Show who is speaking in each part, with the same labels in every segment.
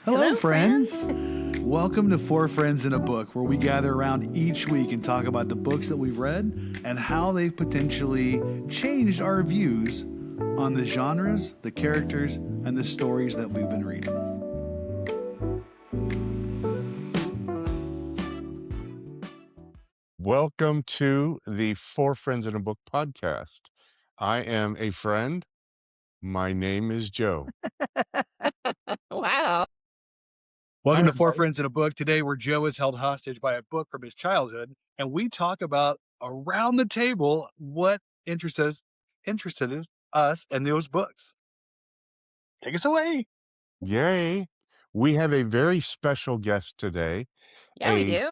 Speaker 1: Hello, friends. Welcome to Four Friends in a Book, where we gather around each week and talk about the books that we've read and how they've potentially changed our views on the genres, the characters, and the stories that we've been reading.
Speaker 2: Welcome to the Four Friends in a Book podcast. I am a friend. My name is Joe.
Speaker 3: Wow.
Speaker 1: Welcome
Speaker 2: Hi,
Speaker 1: to Four
Speaker 2: everybody.
Speaker 1: Friends in a Book, today where Joe is held hostage by a book from his childhood, and we talk about around the table what interested us in those books. Take us away.
Speaker 2: Yay. We have a very special guest today,
Speaker 3: Yeah, we
Speaker 2: a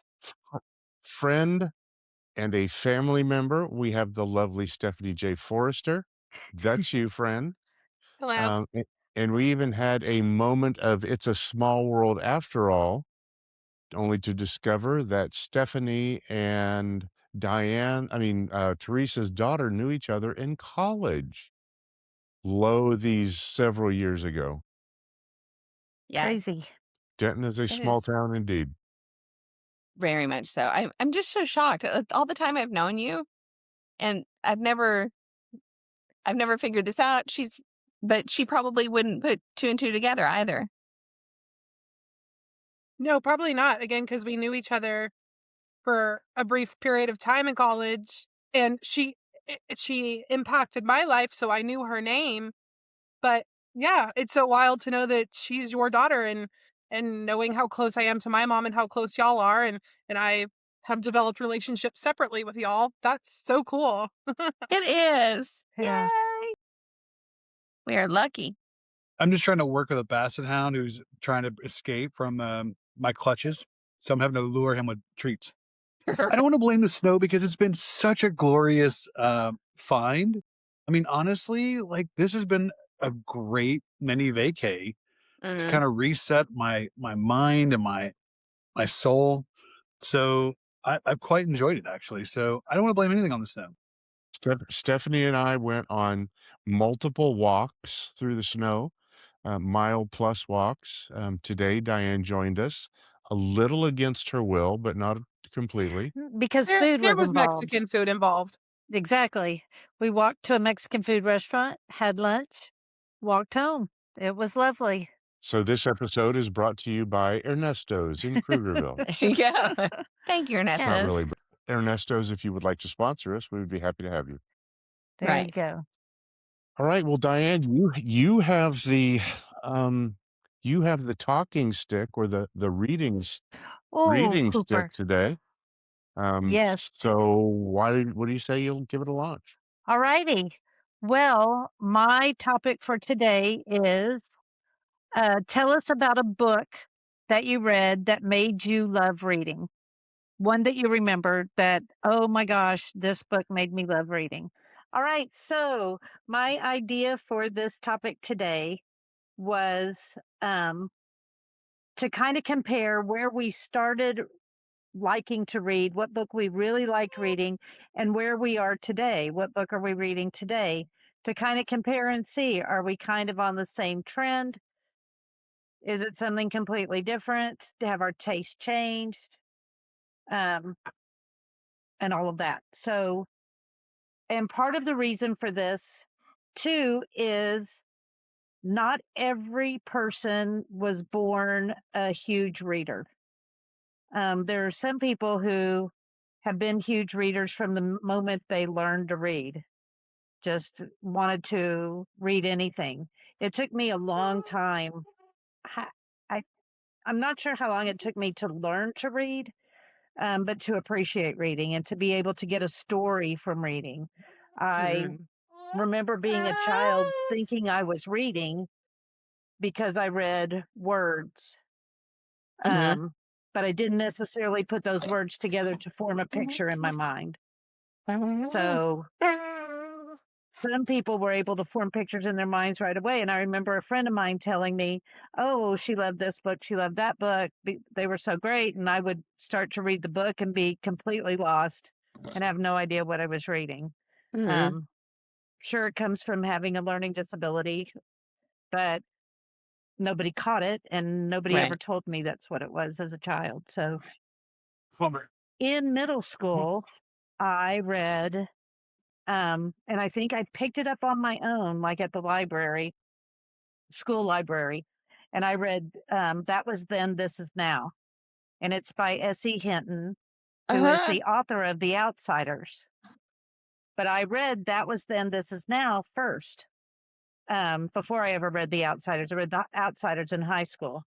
Speaker 3: do.
Speaker 2: friend and a family member. We have the lovely Stephanie J. Forrester. That's you, friend.
Speaker 4: Hello.
Speaker 2: And we even had a moment of It's a Small World After All, only to discover that Stephanie and Teresa's daughter knew each other in college. These several years ago.
Speaker 3: Yes.
Speaker 4: Crazy.
Speaker 2: Denton is a small
Speaker 3: is.
Speaker 2: town indeed.
Speaker 3: Very much so. I'm just so shocked. All the time I've known you, and I've never figured this out. But she probably wouldn't put two and two together either.
Speaker 4: No, probably not. Again, because we knew each other for a brief period of time in college, and she impacted my life, so I knew her name. But yeah, it's so wild to know that she's your daughter, and knowing how close I am to my mom and how close y'all are, and I have developed relationships separately with y'all. That's so cool.
Speaker 3: It is.
Speaker 4: Yeah.
Speaker 3: Yay. We are lucky.
Speaker 1: I'm just trying to work with a basset hound who's trying to escape from my clutches. So I'm having to lure him with treats. I don't want to blame the snow because it's been such a glorious find. I mean, honestly, like this has been a great mini vacay to kind of reset my mind and my soul. So I've quite enjoyed it, actually. So I don't want to blame anything on the snow.
Speaker 2: Stephanie and I went on multiple walks through the snow, mile-plus walks. Today, Diane joined us, a little against her will, but not completely.
Speaker 5: Because
Speaker 4: There
Speaker 5: food
Speaker 4: was
Speaker 5: involved.
Speaker 4: Mexican food involved.
Speaker 5: Exactly. We walked to a Mexican food restaurant, had lunch, walked home. It was lovely.
Speaker 2: So this episode is brought to you by Ernesto's in Krugerville.
Speaker 3: Yeah. Thank you, Ernesto.
Speaker 2: Not really, but Ernesto's, if you would like to sponsor us, we would be happy to have you.
Speaker 5: There
Speaker 3: Right.
Speaker 5: you go.
Speaker 2: All right. Well, Diane, you have the talking stick or the reading
Speaker 5: Oh,
Speaker 2: stick
Speaker 5: Cooper.
Speaker 2: today.
Speaker 5: Yes.
Speaker 2: So what do you say you'll give it a launch?
Speaker 5: All righty. Well, my topic for today is tell us about a book that you read that made you love reading. One that you remember that, oh my gosh, this book made me love reading. All right. So my idea for this topic today was to kind of compare where we started liking to read, what book we really liked reading, and where we are today. What book are we reading today? To kind of compare and see, are we kind of on the same trend? Is it something completely different? Have our taste changed? And all of that. So, and part of the reason for this too is not every person was born a huge reader. There are some people who have been huge readers from the moment they learned to read, just wanted to read anything. It took me a long time. I'm not sure how long it took me to learn to read, but to appreciate reading and to be able to get a story from reading. I remember being a child thinking I was reading because I read words. But I didn't necessarily put those words together to form a picture in my mind. So some people were able to form pictures in their minds right away. And I remember a friend of mine telling me, oh, she loved this book, she loved that book. They were so great. And I would start to read the book and be completely lost and have no idea what I was reading. Sure, it comes from having a learning disability, but nobody caught it, and nobody ever
Speaker 3: Right.
Speaker 5: told me that's what it was as a child. So
Speaker 1: Bummer.
Speaker 5: in middle school, I read, and I think I picked it up on my own, like at the library, school library, and I read That Was Then, This Is Now, and it's by S.E. Hinton, who is
Speaker 3: Uh-huh.
Speaker 5: the author of The Outsiders. But I read That Was Then, This Is Now first, before I ever read The Outsiders. I read The Outsiders in high school,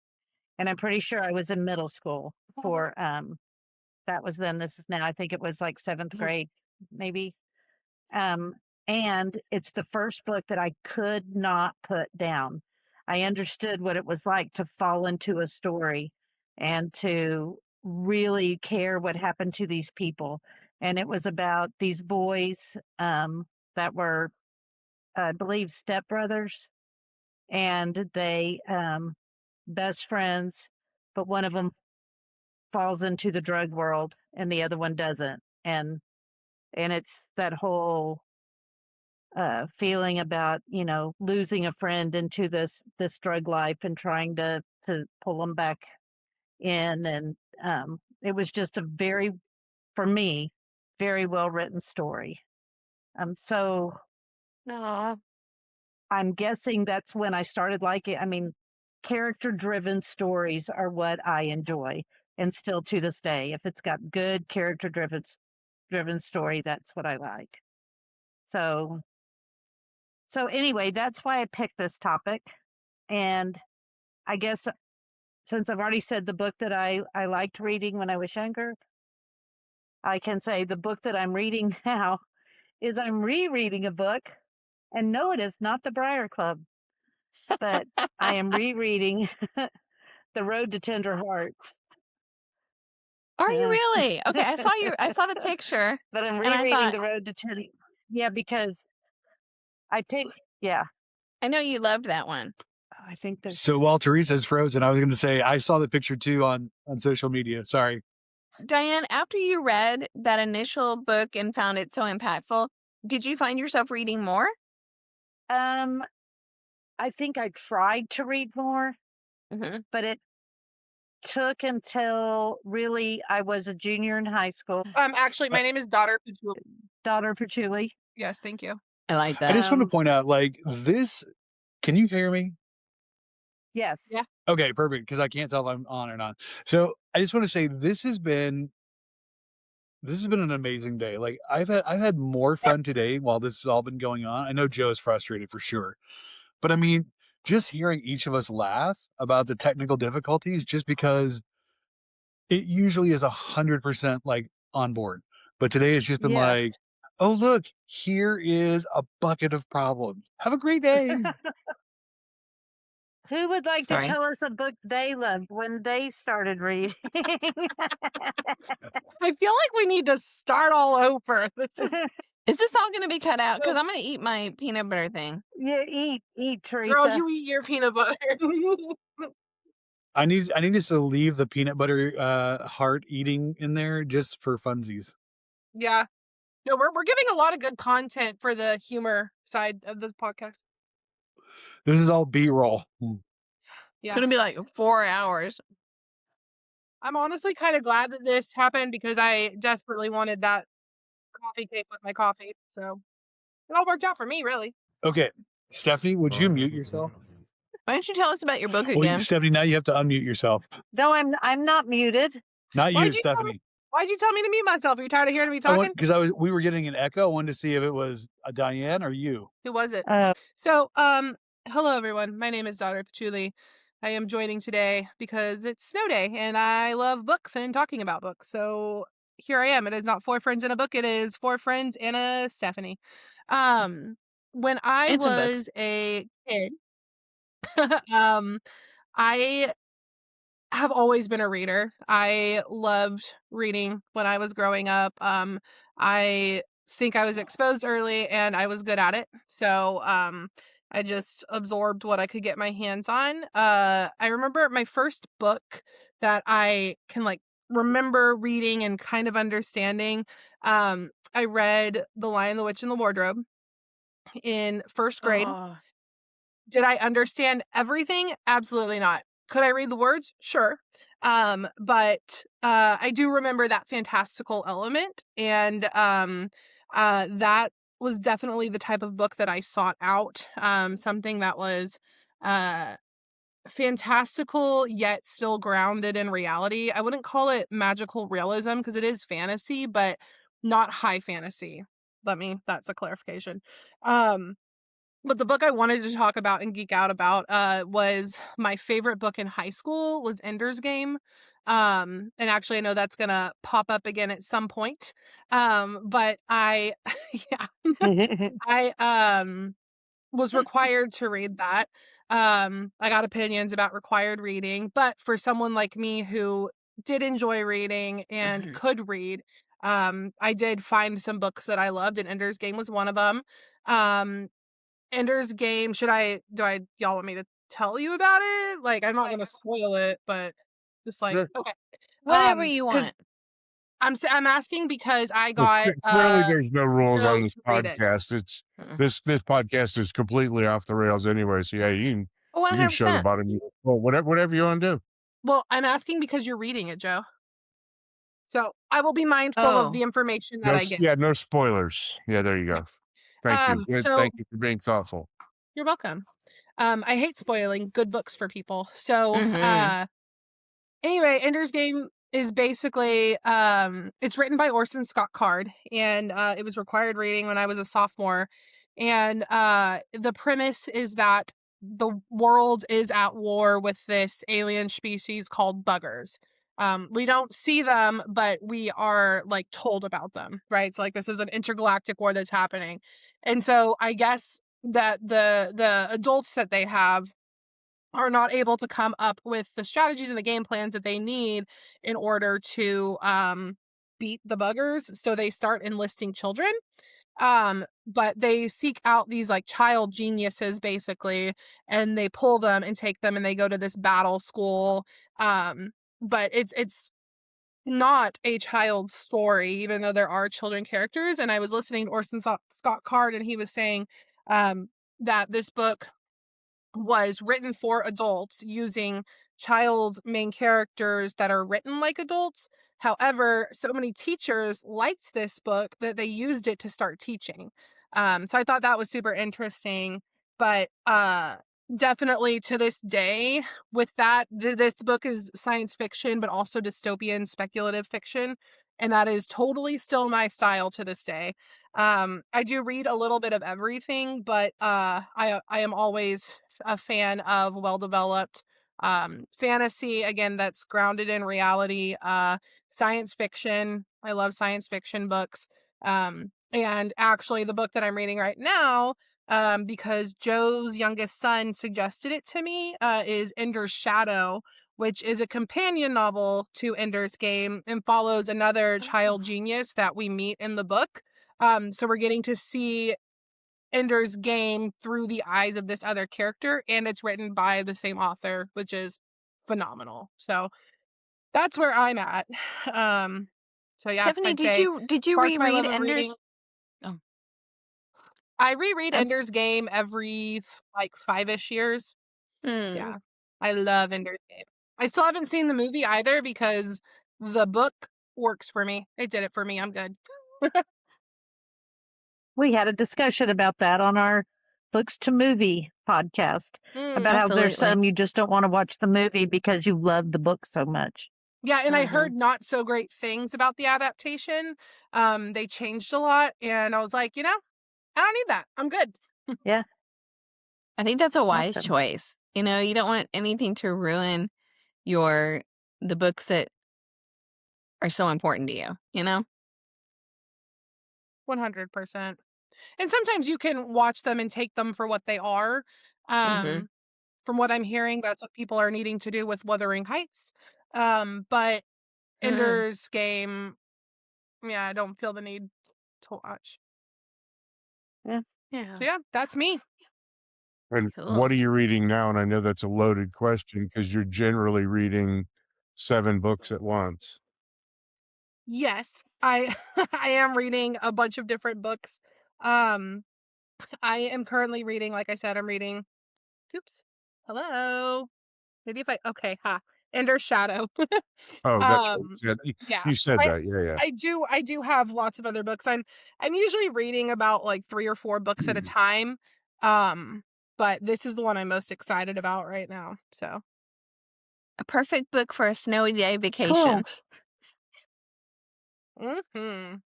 Speaker 5: and I'm pretty sure I was in middle school for That Was Then, This Is Now. I think it was like 7th grade, maybe. And it's the first book that I could not put down. I understood what it was like to fall into a story and to really care what happened to these people. And it was about these boys that were, I believe, stepbrothers, and they best friends, but one of them falls into the drug world and the other one doesn't. And it's that whole feeling about, you know, losing a friend into this drug life and trying to pull them back in. And it was just a very, for me, very well written story. So
Speaker 3: Aw.
Speaker 5: I'm guessing that's when I started liking. I mean, character driven stories are what I enjoy, and still to this day, if it's got good character driven story, that's what I like. So anyway, that's why I picked this topic. And I guess since I've already said the book that I liked reading when I was younger, I can say the book that I'm reading now is I'm rereading a book. And no, it is not The Briar Club, but I am rereading The Road to Tender Hearts.
Speaker 3: Are you really? Okay, I saw the picture,
Speaker 5: But I'm
Speaker 3: and I
Speaker 5: rereading
Speaker 3: thought,
Speaker 5: The Road to Tender. Yeah, because yeah,
Speaker 3: I know you loved that one.
Speaker 5: I think there's.
Speaker 1: So while Teresa's frozen, I was going to say I saw the picture too on social media. Sorry.
Speaker 3: Diane, after you read that initial book and found it so impactful, did you find yourself reading more?
Speaker 5: I think I tried to read more,
Speaker 3: Mm-hmm.
Speaker 5: but it took until really I was a junior in high school.
Speaker 4: Actually, my name is Daughter Patchouli.
Speaker 5: Daughter Patchouli.
Speaker 4: Yes, thank you.
Speaker 3: I like
Speaker 1: I
Speaker 3: that.
Speaker 1: just want to point out, like, this. Can you hear me?
Speaker 5: Yes.
Speaker 4: Yeah.
Speaker 1: Okay, perfect. Because I can't tell if I'm on or not. So I just want to say this has been an amazing day. Like I've had more fun today while this has all been going on. I know Joe is frustrated for sure, but I mean, just hearing each of us laugh about the technical difficulties, just because it usually is 100% like on board, but today it's just been
Speaker 5: Yeah.
Speaker 1: like, oh look, here is a bucket of problems. Have a great day.
Speaker 5: Who would like to
Speaker 3: Sorry.
Speaker 5: tell us a book they loved when they started reading?
Speaker 4: I feel like we need to start all over.
Speaker 3: Is this all going to be cut out? Because I'm going to eat my peanut butter thing.
Speaker 5: Yeah, eat, Teresa.
Speaker 4: Girl, you eat your peanut butter.
Speaker 1: I need us to leave the peanut butter heart eating in there just for funsies.
Speaker 4: Yeah. No, we're giving a lot of good content for the humor side of the podcast.
Speaker 1: This is all B-roll.
Speaker 3: It's
Speaker 4: Yeah.
Speaker 3: going to be like 4 hours.
Speaker 4: I'm honestly kind of glad that this happened because I desperately wanted that coffee cake with my coffee. So it all worked out for me, really.
Speaker 1: Okay, Stephanie, would you mute yourself?
Speaker 3: Why don't you tell us about your book
Speaker 1: Well,
Speaker 3: again?
Speaker 1: Stephanie, now you have to unmute yourself.
Speaker 5: No, I'm not muted.
Speaker 1: Not
Speaker 4: Why'd
Speaker 1: you,
Speaker 4: you tell
Speaker 1: Stephanie.
Speaker 4: Why'd you tell me to mute myself? Are you tired of hearing me talking?
Speaker 1: Because we were getting an echo. I wanted to see if it was a Diane or you.
Speaker 4: Who was it?
Speaker 5: Oh.
Speaker 4: So, hello everyone. My name is Daughter Patchouli. I am joining today because it's snow day and I love books and talking about books. So here I am. It is not 4 friends in a book. It is 4 friends and a Stephanie. When I
Speaker 3: And some books.
Speaker 4: was a kid, I have always been a reader. I loved reading when I was growing up. I think I was exposed early and I was good at it. So, I just absorbed what I could get my hands on. I remember my first book that I can remember reading and kind of understanding. I read The Lion, the Witch, and the Wardrobe in 1st grade.
Speaker 3: Oh.
Speaker 4: Did I understand everything? Absolutely not. Could I read the words? Sure. But I do remember that fantastical element, and that was definitely the type of book that I sought out. Something that was uh fantastical yet still grounded in reality. I wouldn't call it magical realism because it is fantasy, but not high fantasy. That's a clarification. But the book I wanted to talk about and geek out about was my favorite book in high school was Ender's Game. And actually I know that's gonna pop up again at some point. But I yeah, I was required to read that. I got opinions about required reading, but for someone like me who did enjoy reading and could read, I did find some books that I loved, and Ender's Game was one of them. Um, Ender's Game, y'all want me to tell you about it? Like, I'm not gonna spoil it, but just like,
Speaker 2: Sure.
Speaker 4: okay.
Speaker 3: Whatever you
Speaker 4: Because
Speaker 3: want.
Speaker 4: I'm asking because I
Speaker 2: Well,
Speaker 4: got
Speaker 2: clearly, there's no rules
Speaker 4: Joe
Speaker 2: on this
Speaker 4: to read it.
Speaker 2: podcast. It's
Speaker 3: Mm.
Speaker 2: this podcast is completely off the rails anyway. So yeah, you can show the
Speaker 3: 100%.
Speaker 2: bottom. Well, whatever you want to do.
Speaker 4: Well, I'm asking because you're reading it, Joe. So I will be mindful of
Speaker 3: Oh,
Speaker 4: the information that I get.
Speaker 2: No spoilers. Yeah, there you go. Thank you. Good.
Speaker 4: So
Speaker 2: Thank you for being thoughtful.
Speaker 4: you're welcome. I hate spoiling good books for people. So
Speaker 3: mhm.
Speaker 4: anyway, Ender's Game is basically it's written by Orson Scott Card, and it was required reading when I was a sophomore. And the premise is that the world is at war with this alien species called buggers. We don't see them, but we are like told about them, right? It's like this is an intergalactic war that's happening. And so I guess that the adults that they have are not able to come up with the strategies and the game plans that they need in order to beat the buggers. So they start enlisting children. But they seek out these like child geniuses basically, and they pull them and take them and they go to this battle school. But it's not a child's story, even though there are children characters. And I was listening to Orson Scott Card, and he was saying that this book was written for adults using child main characters that are written like adults. However, so many teachers liked this book that they used it to start teaching. So I thought that was super interesting. But definitely to this day, with that, this book is science fiction, but also dystopian speculative fiction. And that is totally still my style to this day. I do read a little bit of everything, but I am always a fan of well-developed fantasy, again, that's grounded in reality, science fiction. I love science fiction books. And actually the book that I'm reading right now, because Joe's youngest son suggested it to me, is Ender's Shadow, which is a companion novel to Ender's Game and follows another child genius that we meet in the book. So we're getting to see Ender's Game through the eyes of this other character, and it's written by the same author, which is phenomenal. So that's where I'm at. So yeah,
Speaker 3: Stephanie,
Speaker 4: I'd
Speaker 3: did
Speaker 4: say
Speaker 3: you
Speaker 4: sparks my
Speaker 3: reread
Speaker 4: love of reading.
Speaker 3: Ender's? Oh,
Speaker 4: I reread
Speaker 3: I'm.
Speaker 4: Ender's Game every like 5-ish years.
Speaker 3: Hmm.
Speaker 4: Yeah, I love Ender's Game. I still haven't seen the movie either because the book works for me. It did it for me. I'm good.
Speaker 5: We had a discussion about that on our books to movie podcast about how there's
Speaker 3: Absolutely.
Speaker 5: some you just don't want to watch the movie because you love the book so much.
Speaker 4: Yeah, and I
Speaker 3: Mhm.
Speaker 4: heard not so great things about the adaptation. They changed a lot, and I was like, I don't need that. I'm good.
Speaker 5: Yeah,
Speaker 3: I think that's a wise
Speaker 5: awesome.
Speaker 3: choice. You know, you don't want anything to ruin the books that are so important to you, you know?
Speaker 4: 100%. And sometimes you can watch them and take them for what they are.
Speaker 3: Mhm.
Speaker 4: From what I'm hearing, that's what people are needing to do with Wuthering Heights. But
Speaker 3: Mm.
Speaker 4: Ender's Game, yeah, I don't feel the need to watch.
Speaker 5: Yeah.
Speaker 3: Yeah.
Speaker 4: So yeah, that's me.
Speaker 2: And what
Speaker 3: Cool.
Speaker 2: are you reading now? And I know that's a loaded question because you're generally reading 7 books at once.
Speaker 4: Yes, I I am reading a bunch of different books. Um, I am currently reading, like I said, I'm reading Oops. Hello. Maybe if I okay, Ender's Shadow.
Speaker 2: Oh, that's right.
Speaker 4: Um, yeah.
Speaker 2: You said
Speaker 4: I
Speaker 2: that. Yeah,
Speaker 4: I do have lots of other books. I'm usually reading about like 3 or 4 books at a
Speaker 2: yeah.
Speaker 4: time. But this is the one I'm most excited about right now. So,
Speaker 3: A perfect book for a snowy day
Speaker 5: Cool.
Speaker 3: vacation.
Speaker 4: mhm.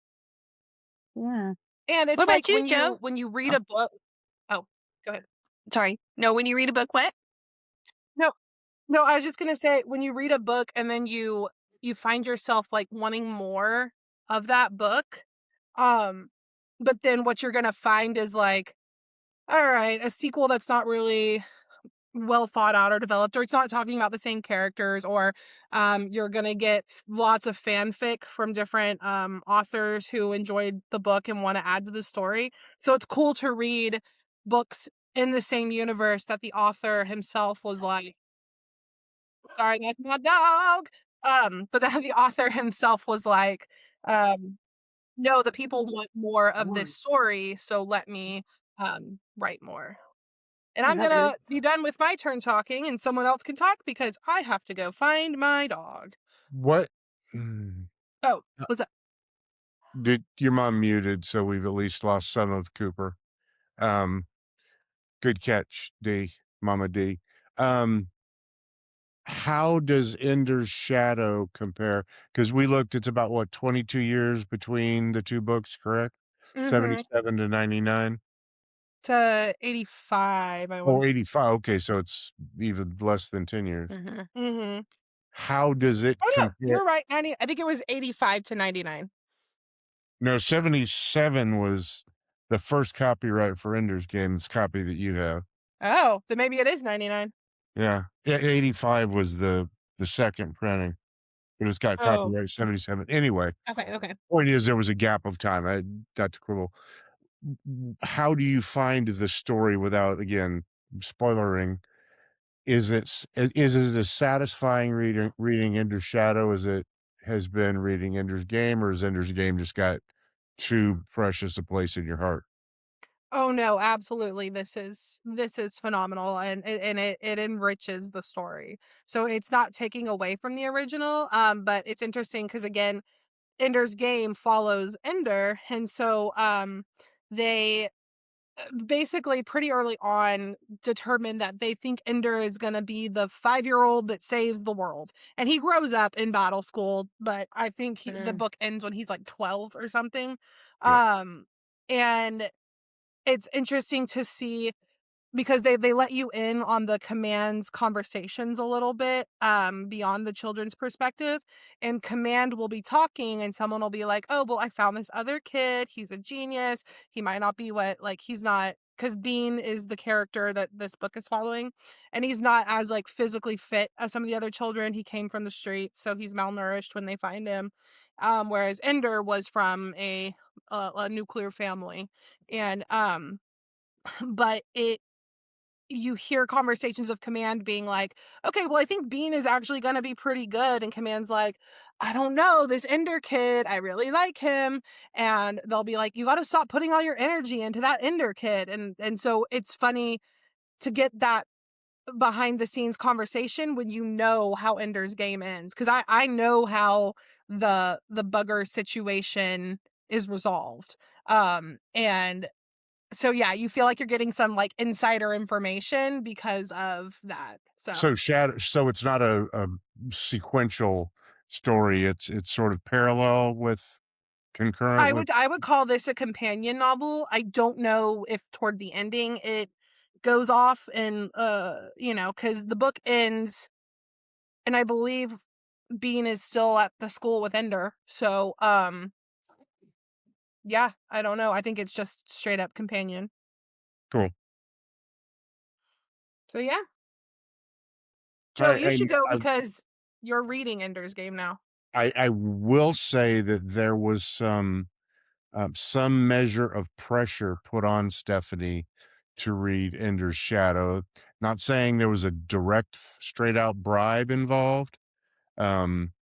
Speaker 5: Yeah.
Speaker 4: And
Speaker 3: What
Speaker 4: it's
Speaker 3: about
Speaker 4: like
Speaker 3: you, Joe?
Speaker 4: when you read
Speaker 3: Oh,
Speaker 4: a book. Oh, go ahead.
Speaker 3: sorry. No, when you read a book, what?
Speaker 4: No, no, I was just gonna say when you read a book and then you find yourself like wanting more of that book, but then what you're gonna find is like, all right, a sequel that's not really well thought out or developed, or it's not talking about the same characters, or you're gonna get lots of fanfic from different authors who enjoyed the book and want to add to the story. So it's cool to read books in the same universe that the author himself was like, sorry, that's my dog. But then the author himself was like, no, the people want more of this story, so let me write more. And I'm
Speaker 5: That's
Speaker 4: gonna be done with my turn talking, and someone else can talk because I have to go find my dog.
Speaker 2: What? Mm,
Speaker 4: Oh,
Speaker 2: uh,
Speaker 4: what's up?
Speaker 2: Did your mom muted? So we've at least lost some of Cooper. Um, Good catch, D, Mama D. Um, how does Ender's Shadow compare? Because we looked, it's about what, 22 years between the two books, correct?
Speaker 4: Mm-hmm.
Speaker 2: 77 to 99
Speaker 4: To 85, I
Speaker 2: or
Speaker 4: want.
Speaker 2: 85. Okay, so it's even less than 10 years.
Speaker 3: Mm-hmm.
Speaker 4: Mm-hmm.
Speaker 2: How does it
Speaker 4: Oh no,
Speaker 2: compare?
Speaker 4: you're right. I think it was 85 to 99.
Speaker 2: No, 77 was the first copyright for Ender's Game, this copy that you have.
Speaker 4: Oh, then maybe it is 99.
Speaker 2: Yeah. 85 was the second printing, but it's got
Speaker 4: Oh,
Speaker 2: copyright 77. Anyway,
Speaker 4: okay.
Speaker 2: point is there was a gap of time. I not to quibble. How do you find the story without, again, spoilering? Is it as satisfying reading Ender's Shadow as it has been reading Ender's Game, or has Ender's Game just got too precious a place in your heart?
Speaker 4: Oh no, absolutely. This is phenomenal, and it enriches the story. So it's not taking away from the original. But it's interesting because again, Ender's Game follows Ender, and so they basically pretty early on determine that they think Ender is going to be the 5-year-old that saves the world. And he grows up in battle school, but I think the book ends when he's like 12 or something.
Speaker 2: Yeah.
Speaker 4: And it's interesting to see because they let you in on the command's conversations a little bit beyond the children's perspective, and command will be talking and someone will be like, oh well, I found this other kid, he's a genius, he might not be what, like, he's not, because Bean is the character that this book is following, and he's not as like physically fit as some of the other children. He came from the streets, so he's malnourished when they find him, whereas Ender was from a nuclear family. And but it you hear conversations of command being like, okay, well, I think Bean is actually going to be pretty good. And command's like, I don't know, this Ender kid, I really like him. And they'll be like, you got to stop putting all your energy into that Ender kid. And so it's funny to get that behind the scenes conversation when you know how Ender's Game ends. Cause I know how the bugger situation is resolved. And so yeah, you feel like you're getting some like insider information because of that. So
Speaker 2: So it's not a sequential story. It's sort of parallel with concurrent with.
Speaker 4: I would call this a companion novel. I don't know if toward the ending it goes off and because the book ends and I believe Bean is still at the school with Ender. So yeah, I don't know. I think it's just straight up companion.
Speaker 2: Cool.
Speaker 4: So yeah.
Speaker 2: All
Speaker 4: Joe,
Speaker 2: right,
Speaker 4: you should
Speaker 2: and
Speaker 4: go because you're reading Ender's Game now.
Speaker 2: I will say that there was some measure of pressure put on Stephanie to read Ender's Shadow. Not saying there was a direct, straight out bribe involved, um,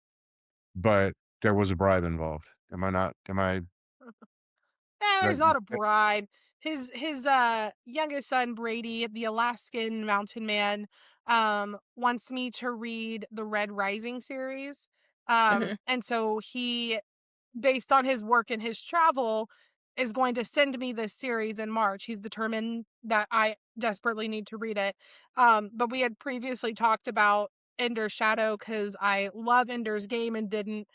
Speaker 2: but there was a bribe involved. Am I not? Am I?
Speaker 4: There's not a bribe. his youngest son Brady, the Alaskan mountain man, wants me to read the Red Rising series.
Speaker 3: Mhm.
Speaker 4: And so he, based on his work and his travel, is going to send me this series in March. He's determined that I desperately need to read it. But we had previously talked about Ender's Shadow because I love Ender's Game and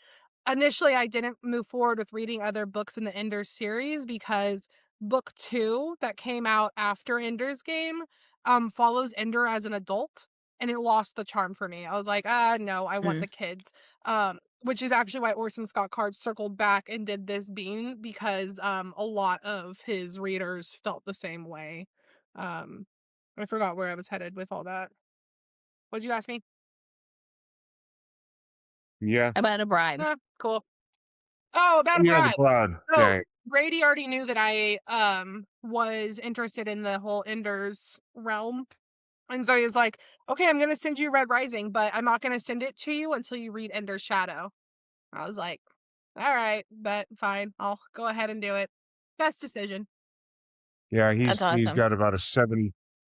Speaker 4: initially I didn't move forward with reading other books in the Ender's series because book 2 that came out after Ender's Game follows Ender as an adult, and it lost the charm for me. I was like, no, I want
Speaker 3: Mm.
Speaker 4: the kids. Which is actually why Orson Scott Card circled back and did this bean, because a lot of his readers felt the same way. I forgot where I was headed with all that. What'd you ask me?
Speaker 2: Yeah.
Speaker 3: About a bride.
Speaker 4: Nah, cool. Oh, about a
Speaker 2: Yeah, the
Speaker 4: bride.
Speaker 2: blood.
Speaker 4: So
Speaker 2: Dang.
Speaker 4: Brady already knew that I was interested in the whole Ender's realm. And so he was like, okay, I'm gonna send you Red Rising, but I'm not gonna send it to you until you read Ender's Shadow. I was like, all right, but fine, I'll go ahead and do it. Best decision.
Speaker 2: Yeah,
Speaker 3: That's
Speaker 2: he's
Speaker 3: awesome.
Speaker 2: got about a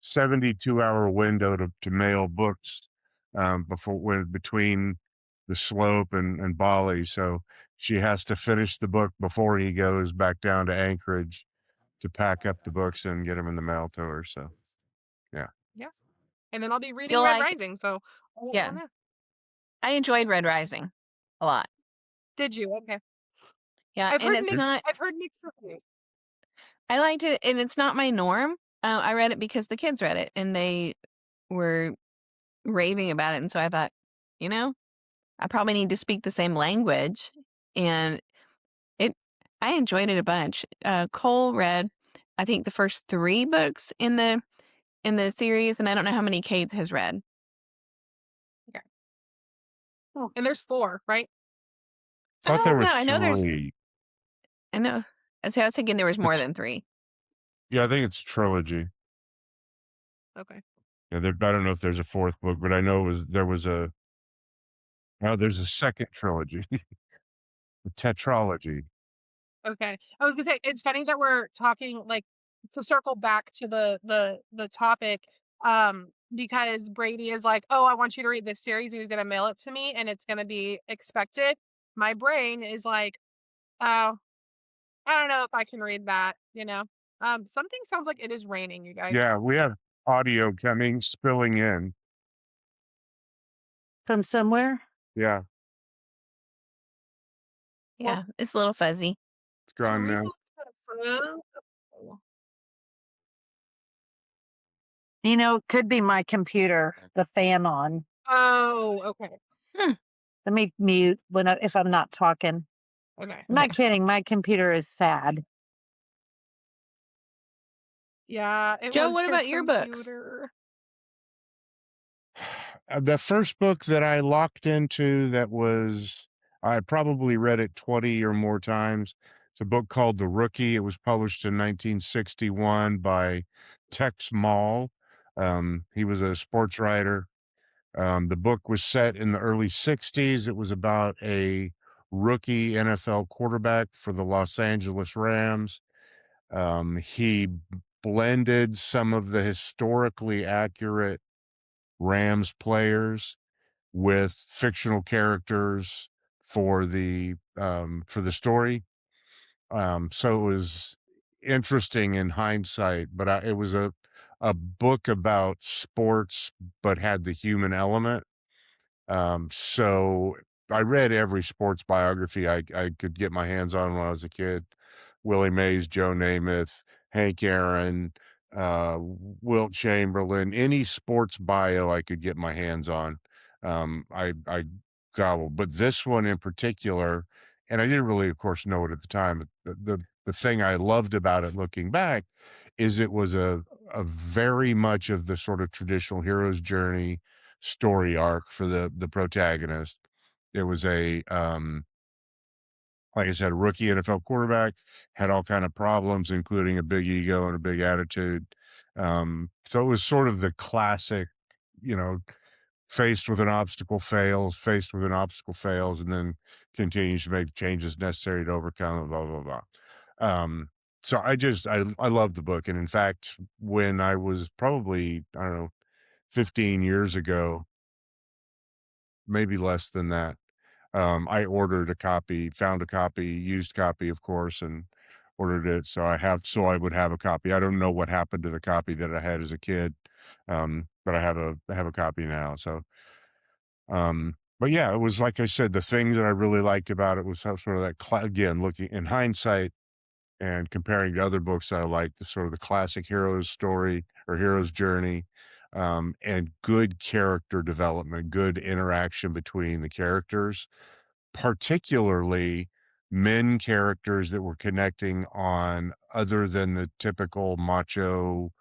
Speaker 2: 72-hour window to mail books before when between the slope and Bali. So she has to finish the book before he goes back down to Anchorage to pack up the books and get them in the mail to her. So yeah.
Speaker 4: Yeah. And then I'll be reading
Speaker 3: You'll
Speaker 4: Red
Speaker 3: like,
Speaker 4: Rising, so I'll let
Speaker 3: yeah.
Speaker 4: y'all know.
Speaker 3: I enjoyed Red Rising a lot.
Speaker 4: Did you? Okay.
Speaker 3: Yeah, and it's not.
Speaker 4: I've heard mixed reviews.
Speaker 3: I liked it, and it's not my norm. I read it because the kids read it, and they were raving about it, and so I thought, you know, I probably need to speak the same language, and it. I enjoyed it a bunch. Cole read, I think, the first 3 books in the series, and I don't know how many Kate has read.
Speaker 4: Okay. Oh. And there's 4, right?
Speaker 2: Thought there
Speaker 3: No,
Speaker 2: was
Speaker 3: I know there's.
Speaker 2: 3.
Speaker 3: I know. So I was thinking there was more
Speaker 2: It's
Speaker 3: than 3.
Speaker 2: yeah, I think it's trilogy.
Speaker 4: Okay.
Speaker 2: Yeah, I don't know if there's a 4th book, but I know there's a second trilogy, a tetralogy.
Speaker 4: Okay. I was gonna say it's funny that we're talking, like, to circle back to the topic, because Brady is like, oh, I want you to read this series, and he's gonna mail it to me, and it's gonna be expected. My brain is like, oh, I don't know if I can read that. Something sounds like it is raining, you guys.
Speaker 2: Yeah, we have audio spilling in.
Speaker 5: From somewhere?
Speaker 2: Yeah,
Speaker 4: Well,
Speaker 3: Yeah, it's a little fuzzy.
Speaker 2: it's gone
Speaker 4: Teresa
Speaker 2: now.
Speaker 5: Could be my computer, the fan on.
Speaker 4: Oh, okay.
Speaker 5: Let me mute if I'm not talking.
Speaker 4: Okay.
Speaker 5: I'm not kidding. My computer is sad.
Speaker 4: Yeah, it
Speaker 3: Joe,
Speaker 4: was
Speaker 3: what
Speaker 4: your
Speaker 3: about your books?
Speaker 4: computer.
Speaker 2: The first book that I locked into I probably read it 20 or more times. It's a book called The Rookie. It was published in 1961 by Tex Mall. He was a sports writer. The book was set in the early 60s. It was about a rookie NFL quarterback for the Los Angeles Rams. He blended some of the historically accurate Rams players with fictional characters for the story. So it was interesting in hindsight, but it was a book about sports, but had the human element. So I read every sports biography I could get my hands on when I was a kid. Willie Mays, Joe Namath, Hank Aaron, Wilt Chamberlain, any sports bio I could get my hands on. I gobbled, but this one in particular, and I didn't really, of course, know it at the time. But the thing I loved about it looking back is it was a very much of the sort of traditional hero's journey story arc for the protagonist. It was like I said, a rookie NFL quarterback, had all kind of problems, including a big ego and a big attitude. So it was sort of the classic, you know, faced with an obstacle fails, faced with an obstacle fails, and then continues to make changes necessary to overcome it, blah, blah, blah. so I love the book. And in fact, when I was probably, I don't know, 15 years ago, maybe less than that, I ordered a copy, found a copy, used copy, of course, and ordered it. So I would have a copy. I don't know what happened to the copy that I had as a kid. But I have a copy now. But yeah, it was like I said, the thing that I really liked about it was sort of that, again, looking in hindsight and comparing to other books that I like, the sort of the classic hero's story or hero's journey, and good character development, good interaction between the characters, particularly men characters that were connecting on other than the typical macho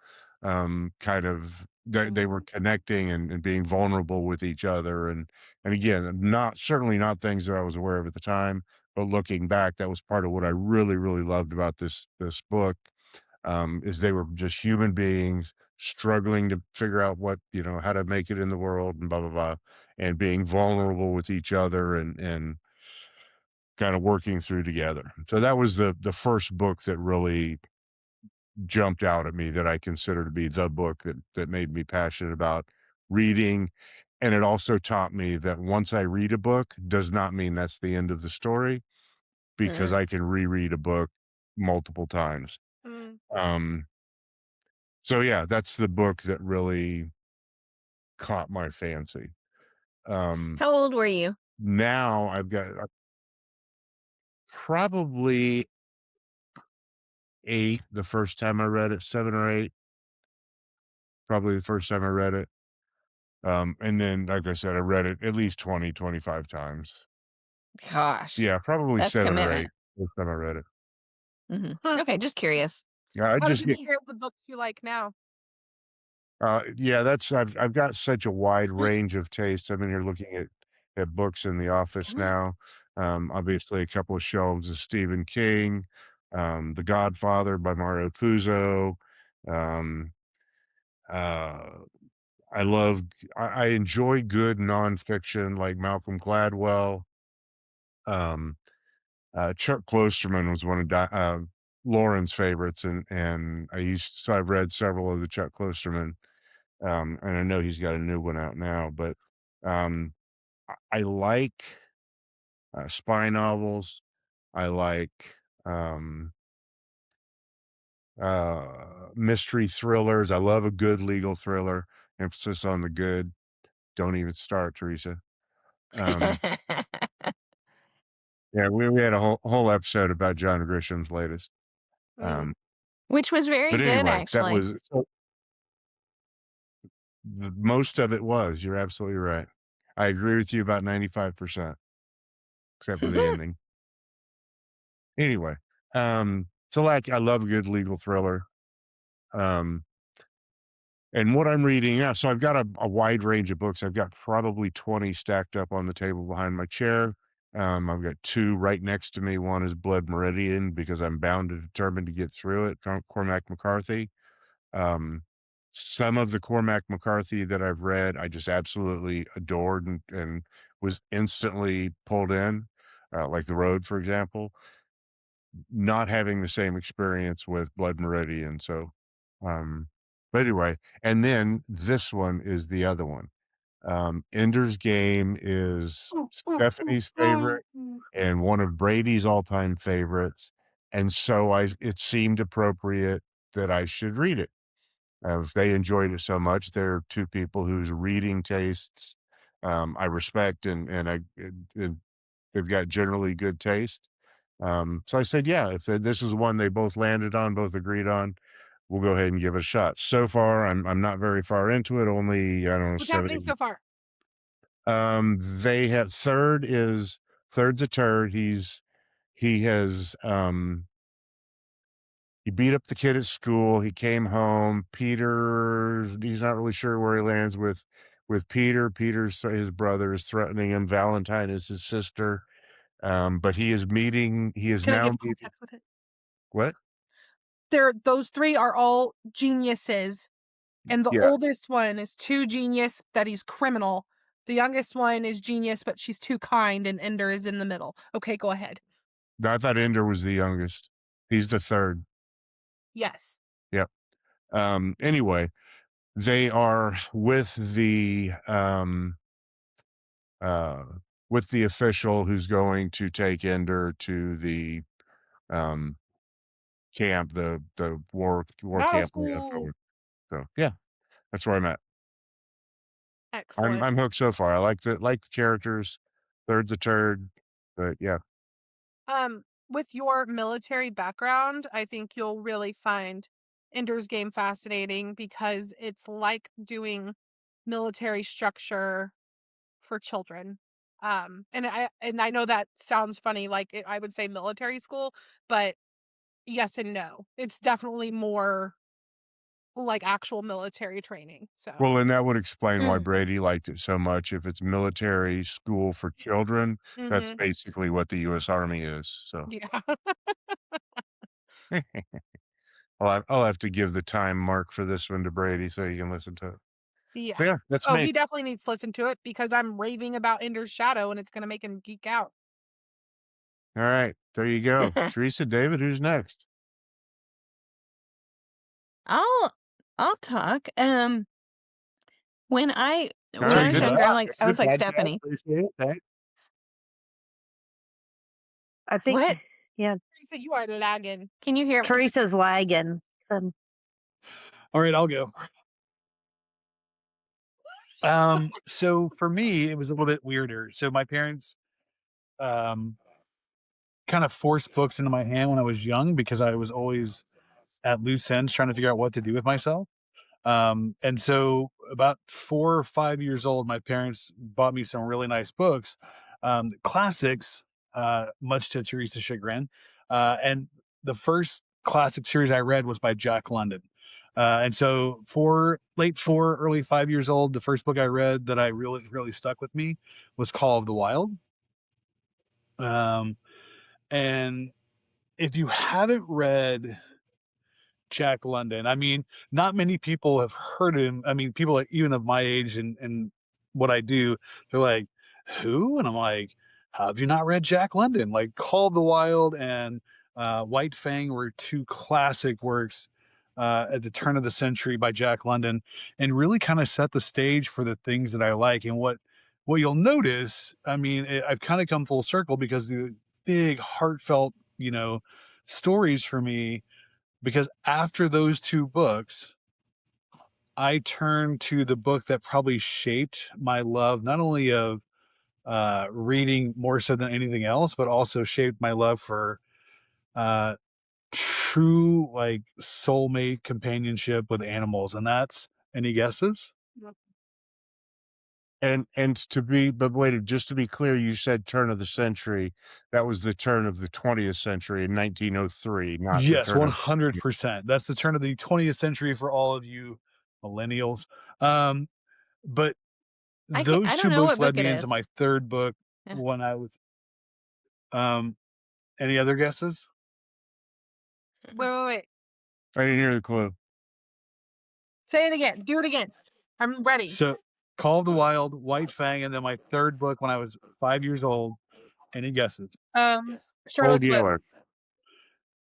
Speaker 2: kind of, they were connecting and being vulnerable with each other. And again, not certainly not things that I was aware of at the time, but looking back, that was part of what I really, really loved about this book, is they were just human beings struggling to figure out what, how to make it in the world and blah, blah, blah, and being vulnerable with each other and kind of working through together. So that was the first book that really jumped out at me that I consider to be the book that made me passionate about reading. And it also taught me that once I read a book does not mean that's the end of the story, because I can reread a book multiple times.
Speaker 4: Mm.
Speaker 2: Um, so yeah, that's the book that really caught my fancy.
Speaker 3: How old were you?
Speaker 2: Now I've got probably 8 the first time I read it, 7 or 8, probably the first time I read it. And then, like I said, I read it at least 20, 25 times.
Speaker 3: Gosh,
Speaker 2: Yeah, probably
Speaker 3: that's
Speaker 2: 7 or
Speaker 3: commitment.
Speaker 2: 8 first time I read it.
Speaker 3: Mm-hmm. Okay, just curious.
Speaker 2: Yeah, I
Speaker 4: How did
Speaker 2: just
Speaker 4: you
Speaker 2: get
Speaker 4: compare the books you like now?
Speaker 2: yeah, I've got such a wide range of tastes. I'm in here looking at books in the office now. Obviously a couple of shelves of Stephen King, The Godfather by Mario Puzo. Um, uh, I enjoy good nonfiction like Malcolm Gladwell. Um, Chuck Klosterman was one of Lauren's favorites, and so I've read several of the Chuck Klosterman, and I know he's got a new one out now, but um, I like spy novels. I like um, mystery thrillers. I love a good legal thriller. Emphasis on the good. Don't even start, Teresa. Um, yeah, we had a whole episode about John Grisham's latest.
Speaker 4: Mm.
Speaker 2: Um,
Speaker 3: Which was very
Speaker 2: but
Speaker 3: good,
Speaker 2: anyway, that
Speaker 3: actually.
Speaker 2: was most of it was. You're absolutely right. I agree with you about 95%, except for the ending. Anyway, so like I love a good legal thriller. Um, and what I'm reading now, so I've got a wide range of books. I've got probably 20 stacked up on the table behind my chair. I've got 2 right next to me. One is Blood Meridian because I'm bound and determined to get through it. Cormac McCarthy. Um, some of the Cormac McCarthy that I've read, I just absolutely adored and was instantly pulled in, like The Road, for example. Not having the same experience with Blood Meridian. So, but anyway, and then this one is the other one. Ender's Game is Stephanie's favorite and one of Brady's all-time favorites. And so it seemed appropriate that I should read it. If they enjoyed it so much, they're 2 people whose reading tastes, I respect and they've got generally good taste. So I said, yeah, if this is one they both landed on, both agreed on, we'll go ahead and give it a shot. So far, I'm not very far into it. Only, I don't know,
Speaker 4: What's happening
Speaker 2: 70.
Speaker 4: so far?
Speaker 2: They have third's a turd. He has he beat up the kid at school. He came home. He's not really sure where he lands with Peter. Peter's his brother is threatening him. Valentine is his sister. But he is
Speaker 4: Can I
Speaker 2: now
Speaker 4: give
Speaker 2: meeting.
Speaker 4: context with it?
Speaker 2: What?
Speaker 4: Those 3 are all geniuses, and the
Speaker 2: Yeah.
Speaker 4: oldest one is too genius that he's criminal. The youngest one is genius, but she's too kind, and Ender is in the middle. Okay, go ahead.
Speaker 2: No, I thought Ender was the youngest. He's the third.
Speaker 4: Yes.
Speaker 2: Yep. Anyway, they are uh, with the official who's going to take Ender to the um, camp, the war
Speaker 4: Battle
Speaker 2: camp they have
Speaker 4: school.
Speaker 2: over. So yeah, that's where I'm at.
Speaker 4: Excellent.
Speaker 2: I'm hooked so far. I like the characters. Third's a turd, but yeah.
Speaker 4: With your military background, I think you'll really find Ender's Game fascinating because it's like doing military structure for children. And I know that sounds funny, like I would say military school, but yes and no. It's definitely more like actual military training. So,
Speaker 2: Well, and that would explain why
Speaker 3: Mm.
Speaker 2: Brady liked it so much. If it's military school for children, that's
Speaker 4: mhm.
Speaker 2: basically what the U.S. Army is. So
Speaker 4: Yeah.
Speaker 2: I'll have to give the time mark for this one to Brady so you can listen to it. So
Speaker 4: Yeah.
Speaker 2: yeah, that's
Speaker 4: Oh,
Speaker 2: me.
Speaker 4: he definitely needs to listen to it because I'm raving about Ender's Shadow and it's going to make him geek out.
Speaker 2: All right, there you go. Teresa, David, who's next?
Speaker 3: I'll talk. When I
Speaker 2: All
Speaker 3: when I
Speaker 2: right,
Speaker 3: was
Speaker 2: good
Speaker 1: Teresa.
Speaker 3: younger,
Speaker 2: luck.
Speaker 3: I was
Speaker 2: Good
Speaker 3: like
Speaker 2: podcast.
Speaker 3: Stephanie.
Speaker 2: Appreciate it. Thanks.
Speaker 5: I think,
Speaker 3: What?
Speaker 5: yeah,
Speaker 4: Teresa, you are lagging.
Speaker 3: Can you hear me?
Speaker 5: Teresa's lagging. So
Speaker 1: All right, I'll go. So for me, it was a little bit weirder. So my parents um kind of forced books into my hand when I was young because I was always at loose ends trying to figure out what to do with myself. And so about 4 or 5 years old, my parents bought me some really nice books, classics, much to Teresa's chagrin. And the first classic series I read was by Jack London. And so late 4, early 5 years old, the first book I read that I really stuck with me was Call of the Wild. Um, and if you haven't read Jack London. I mean, not many people have heard him. I mean, people even of my age and what I do, they're like, "Who?" And I'm like, "How have you not read Jack London?" Like, Call of the Wild and White Fang were two classic works at the turn of the century by Jack London, and really kind of set the stage for the things that I like. And what you'll notice, I mean, I've kind of come full circle because the big heartfelt, stories for me because after those two books, I turned to the book that probably shaped my love, not only of reading more so than anything else, but also shaped my love for uh, true, like, soulmate companionship with animals. And that's any guesses?
Speaker 2: But wait, just to be clear, you said turn of the century. That was the turn of the 20th century in 1903, not the
Speaker 1: Yes,
Speaker 2: turn of.
Speaker 1: 100%. That's the turn of the 20th century for all of you millennials. But those
Speaker 3: I
Speaker 1: two
Speaker 3: don't know
Speaker 1: books
Speaker 3: what book
Speaker 1: led
Speaker 3: it
Speaker 1: me into
Speaker 3: is.
Speaker 1: my third book
Speaker 3: Yeah.
Speaker 1: when I was Um, any other guesses?
Speaker 4: Wait.
Speaker 2: I didn't hear the clue.
Speaker 4: Say it again. Do it again. I'm ready.
Speaker 1: So, Call of the Wild, White Fang, and then my third book when I was 5 years old. Any guesses?
Speaker 2: Old
Speaker 4: Charlotte's Web.
Speaker 2: Yeller.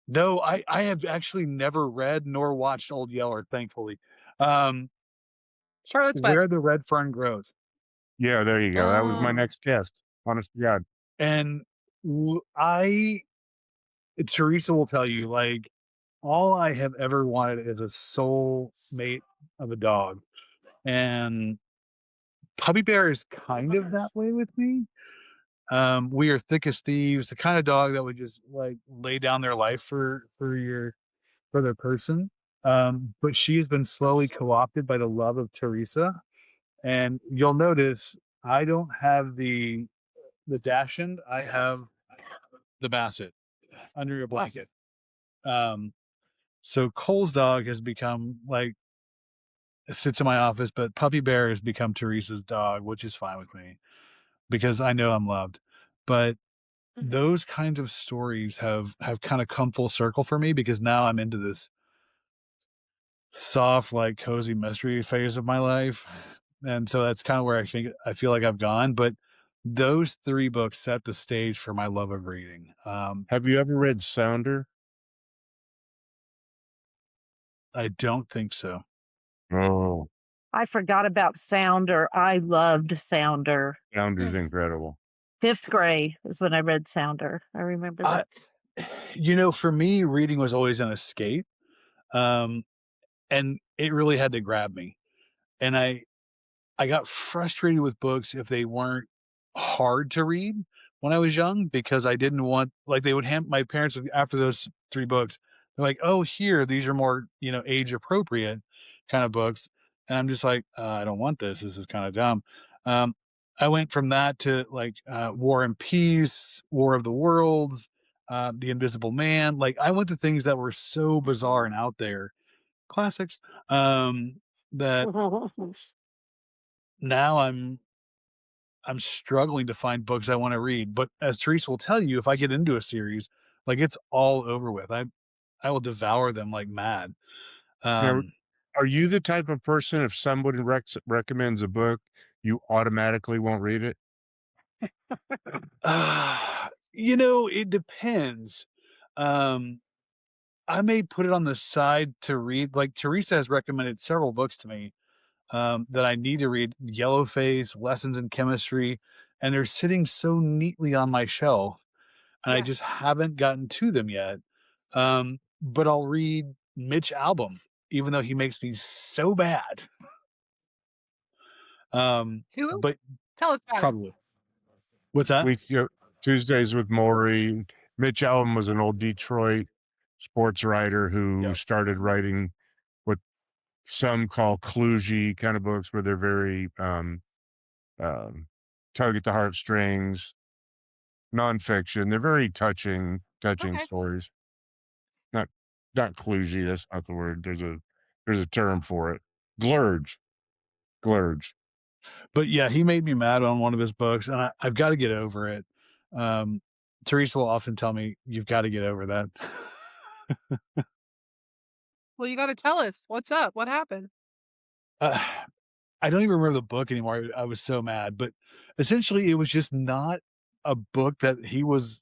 Speaker 1: No, I have actually never read nor watched Old Yeller, thankfully. Um,
Speaker 4: Charlotte's Web.
Speaker 1: Where the Red Fern Grows.
Speaker 2: Yeah, there you go. That was my
Speaker 3: Oh.
Speaker 2: next guess. Honest to God.
Speaker 1: And Teresa will tell you, like, all I have ever wanted is a soul mate of a dog. And Puppy Bear is kind of that way with me. We are thick as thieves, the kind of dog that would just like lay down their life for their person. But she has been slowly co-opted by the love of Teresa. And you'll notice I don't have the Dachshund, I have the Basset under your blanket. So Cole's dog has become like sits in my office, but Puppy Bear has become Teresa's dog, which is fine with me because I know I'm loved. But those kinds of stories have kind of come full circle for me because now I'm into this soft, like, cozy mystery phase of my life. And so that's kind of where I feel like I've gone. But those three books set the stage for my love of reading.
Speaker 2: Have you ever read Sounder?
Speaker 1: I don't think so.
Speaker 2: Oh,
Speaker 5: I forgot about Sounder. I loved Sounder.
Speaker 2: Sounder's incredible.
Speaker 5: 5th grade is when I read Sounder. I remember
Speaker 1: I,
Speaker 5: that.
Speaker 1: for me, reading was always an escape. And it really had to grab me. And I got frustrated with books if they weren't hard to read when I was young, because I didn't want, like, they would hand my parents after those 3 books, they're like, "Oh, here, these are more, age appropriate kind of books." And I'm just like, I don't want this. This is kind of dumb." Um, I went from that to like War and Peace, War of the Worlds, The Invisible Man. Like, I went to things that were so bizarre and out there, classics, that now I'm struggling to find books I want to read. But as Teresa will tell you, if I get into a series, like, it's all over with. I will devour them like mad.
Speaker 2: Now,
Speaker 1: Um,
Speaker 2: are you the type of person, if somebody recommends a book, you automatically won't read it?
Speaker 1: it depends. Um, I may put it on the side to read. Like, Teresa has recommended several books to me that I need to read: Yellowface, Lessons in Chemistry, and they're sitting so neatly on my shelf, and I just
Speaker 4: Yes.
Speaker 1: haven't gotten to them yet. But I'll read Mitch Albom, even though he makes me so bad.
Speaker 4: Who?
Speaker 1: But
Speaker 4: Tell us about him.
Speaker 1: probably. What's that?
Speaker 2: Tuesdays with Maury. Mitch Albom was an old Detroit sports writer who
Speaker 1: Yep.
Speaker 2: started writing what some call kludgy kind of books, where they're very tug at the heartstrings, nonfiction. They're very touching
Speaker 4: Okay.
Speaker 2: stories. Not kludgy. That's not the word. There's a term for it. Glurge.
Speaker 1: But yeah, he made me mad on one of his books, and I've got to get over it. Teresa will often tell me, "You've got to get over that."
Speaker 4: Well, you got to tell us what's up. What happened?
Speaker 1: I don't even remember the book anymore. I was so mad, but essentially, it was just not a book that he was.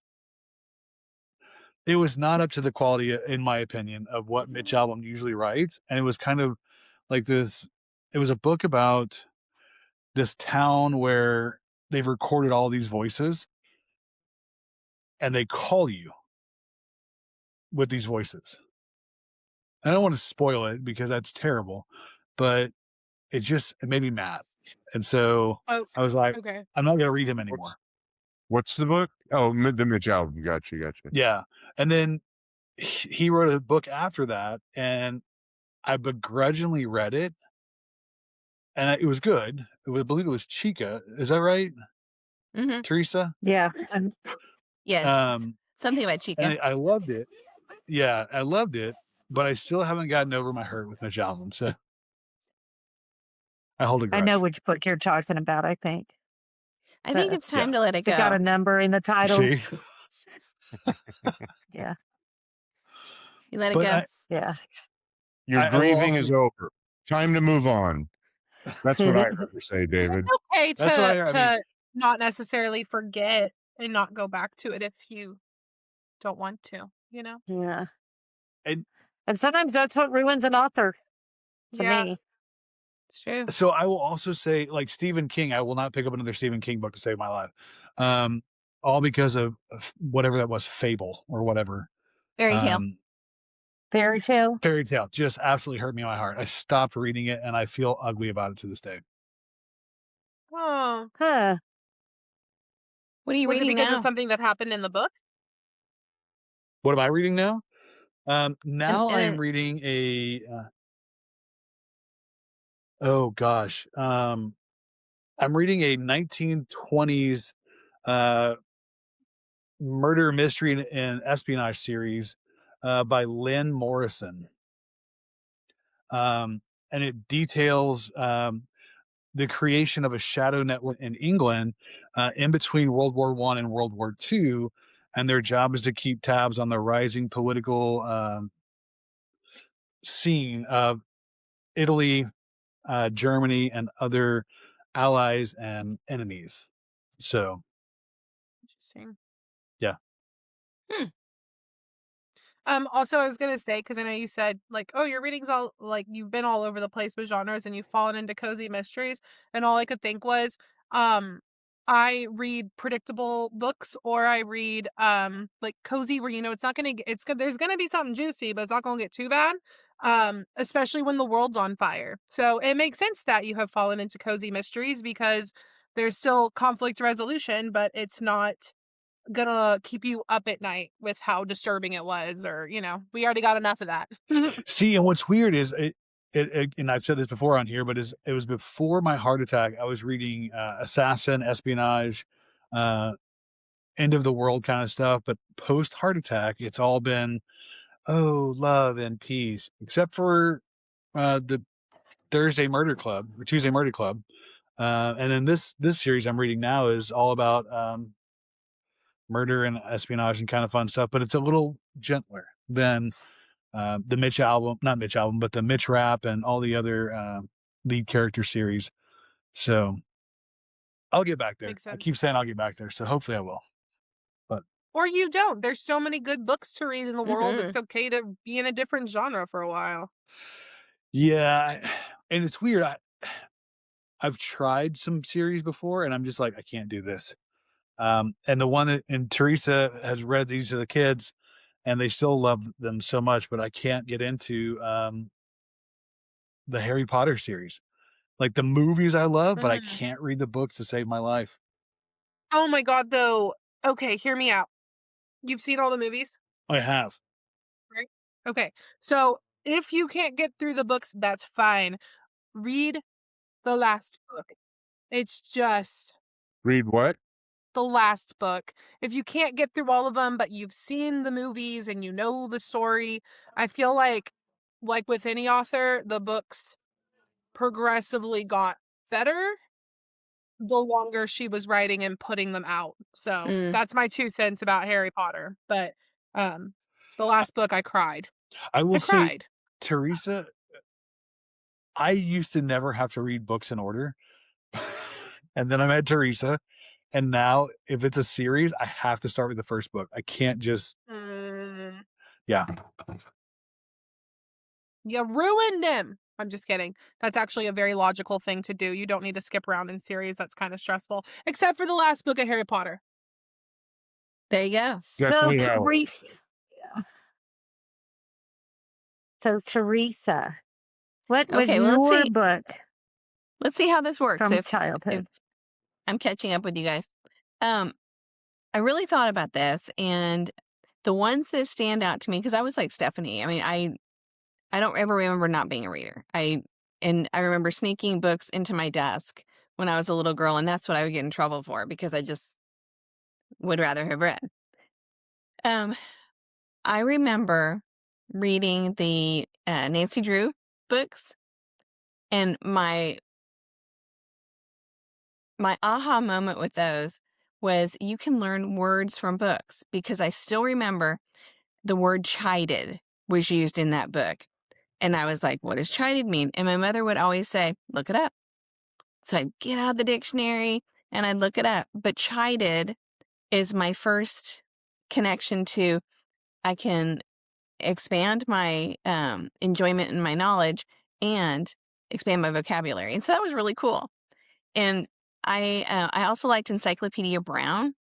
Speaker 1: It was not up to the quality, in my opinion, of what Mitch Albom usually writes, and it was kind of like this. It was a book about this town where they've recorded all these voices, and they call you with these voices. I don't want to spoil it because that's terrible, but it made me mad. And so
Speaker 4: Oh,
Speaker 1: I was like,
Speaker 4: okay.
Speaker 1: I'm not going to read him anymore.
Speaker 2: What's the book? Oh, the Mitch Albom. Gotcha.
Speaker 1: Yeah. And then he wrote a book after that, and I begrudgingly read it, and it was good. I believe it was Chica. Is that right,
Speaker 3: Mm-hmm.
Speaker 1: Teresa?
Speaker 5: Yeah.
Speaker 3: Yes. Something about
Speaker 1: And
Speaker 3: Chica.
Speaker 1: I loved it. Yeah, I loved it, but I still haven't gotten over my hurt with Mitch Albom. So I hold a
Speaker 5: I know
Speaker 1: grudge.
Speaker 5: which book you're talking about, I think.
Speaker 3: I think it's time
Speaker 1: Yeah.
Speaker 3: to let it
Speaker 5: It got a
Speaker 3: go.
Speaker 5: number in the title.
Speaker 1: See?
Speaker 5: Yeah.
Speaker 3: You let it
Speaker 1: But
Speaker 3: go.
Speaker 5: Yeah.
Speaker 2: Your
Speaker 1: I will
Speaker 2: grieving is
Speaker 1: also,
Speaker 2: over. Time to move on. That's what I heard her say, David.
Speaker 4: It's okay
Speaker 1: that's what I
Speaker 4: to
Speaker 1: heard. I mean,
Speaker 4: not necessarily forget and not go back to it if you don't want to, you know?
Speaker 5: Yeah.
Speaker 1: and
Speaker 5: And sometimes that's what ruins an author to
Speaker 4: Yeah.
Speaker 5: me.
Speaker 3: It's true.
Speaker 1: so I will also say, like Stephen King, I will not pick up another Stephen King book to save my life. All because of whatever that was, Fable or whatever.
Speaker 3: Fairy tale.
Speaker 5: Fairy tale.
Speaker 1: Fairy tale just absolutely hurt me in my heart. I stopped reading it, and I feel ugly about it to this day.
Speaker 4: Oh.
Speaker 5: Huh.
Speaker 3: What are you
Speaker 4: Was it
Speaker 3: reading
Speaker 4: because
Speaker 3: now?
Speaker 4: of something that happened in the book?
Speaker 1: What am I reading now? Now I am
Speaker 3: and
Speaker 1: reading a. Oh gosh, I'm reading a 1920s murder mystery and espionage series by Lynn Morrison. And it details the creation of a shadow network in England in between World War I and World War II, and their job is to keep tabs on the rising political scene of Italy, Germany, and other allies and enemies. So,
Speaker 4: Interesting.
Speaker 1: yeah.
Speaker 4: Also, I was gonna say, because I know you said like, oh, your readings all like you've been all over the place with genres and you've fallen into cozy mysteries, and all I could think was, I read predictable books, or I read like cozy where it's not gonna get, there's gonna be something juicy, but it's not gonna get too bad. Especially when the world's on fire. So it makes sense that you have fallen into cozy mysteries because there's still conflict resolution, but it's not gonna keep you up at night with how disturbing it was, or we already got enough of that.
Speaker 1: See, and what's weird is and I've said this before on here, but it was before my heart attack. I was reading assassin, espionage, uh, end of the world kind of stuff. But post heart attack, it's all been love and peace, except for the Thursday Murder Club or Tuesday Murder Club. And then this series I'm reading now is all about murder and espionage and kind of fun stuff, but it's a little gentler than the not Mitch album, but the Mitch rap and all the other lead character series. So I'll get back there.
Speaker 4: Makes
Speaker 1: I
Speaker 4: sense.
Speaker 1: keep saying I'll get back there, so hopefully I will. But
Speaker 4: Or you don't. There's so many good books to read in the world.
Speaker 3: Mhm.
Speaker 4: It's okay to be in a different genre for a while.
Speaker 1: yeah, and it's weird. I've tried some series before, and I'm just like, I can't do this. And the one and Teresa has read these to the kids, and they still love them so much, but I can't get into the Harry Potter series. Like the movies I love, but I
Speaker 4: Mhm.
Speaker 1: can't read the books to save my life.
Speaker 4: Oh my god, though. Okay, hear me out. You've seen all the movies,
Speaker 1: I have.
Speaker 4: right? Okay, so if you can't get through the books, that's fine. Read the last book. It's just
Speaker 2: Read what?
Speaker 4: the last book. If you can't get through all of them, but you've seen the movies and you know the story, I feel like with any author, the books progressively got better the longer she was writing and putting them out. So
Speaker 3: Mm.
Speaker 4: that's my 2 cents about Harry Potter. But the last book I cried.
Speaker 1: I will
Speaker 4: I
Speaker 1: say,
Speaker 4: cried.
Speaker 1: Teresa, I used to never have to read books in order. And then I met Teresa. And now, if it's a series, I have to start with the first book. I can't just,
Speaker 4: Mm,
Speaker 1: yeah.
Speaker 4: you ruined him. I'm just kidding. That's actually a very logical thing to do. You don't need to skip around in series. That's kind of stressful. Except for the last book of Harry Potter.
Speaker 3: There you go.
Speaker 5: So
Speaker 2: Definitely how
Speaker 5: Teresa, what was
Speaker 3: Okay, well,
Speaker 5: your book
Speaker 3: let's see how this works.
Speaker 5: from
Speaker 3: If
Speaker 5: childhood?
Speaker 3: I'm catching up with you guys. I really thought about this, and the ones that stand out to me, because I was like Stephanie. I mean, I don't ever remember not being a reader. I remember sneaking books into my desk when I was a little girl, and that's what I would get in trouble for because I just would rather have read. I remember reading the Nancy Drew books, and my aha moment with those was you can learn words from books, because I still remember the word chided was used in that book. And I was like, what does chided mean? And my mother would always say, look it up. So I'd get out the dictionary and I'd look it up. But chided is my first connection to I can expand my enjoyment and my knowledge and expand my vocabulary. And so that was really cool. And I also liked Encyclopedia Brown.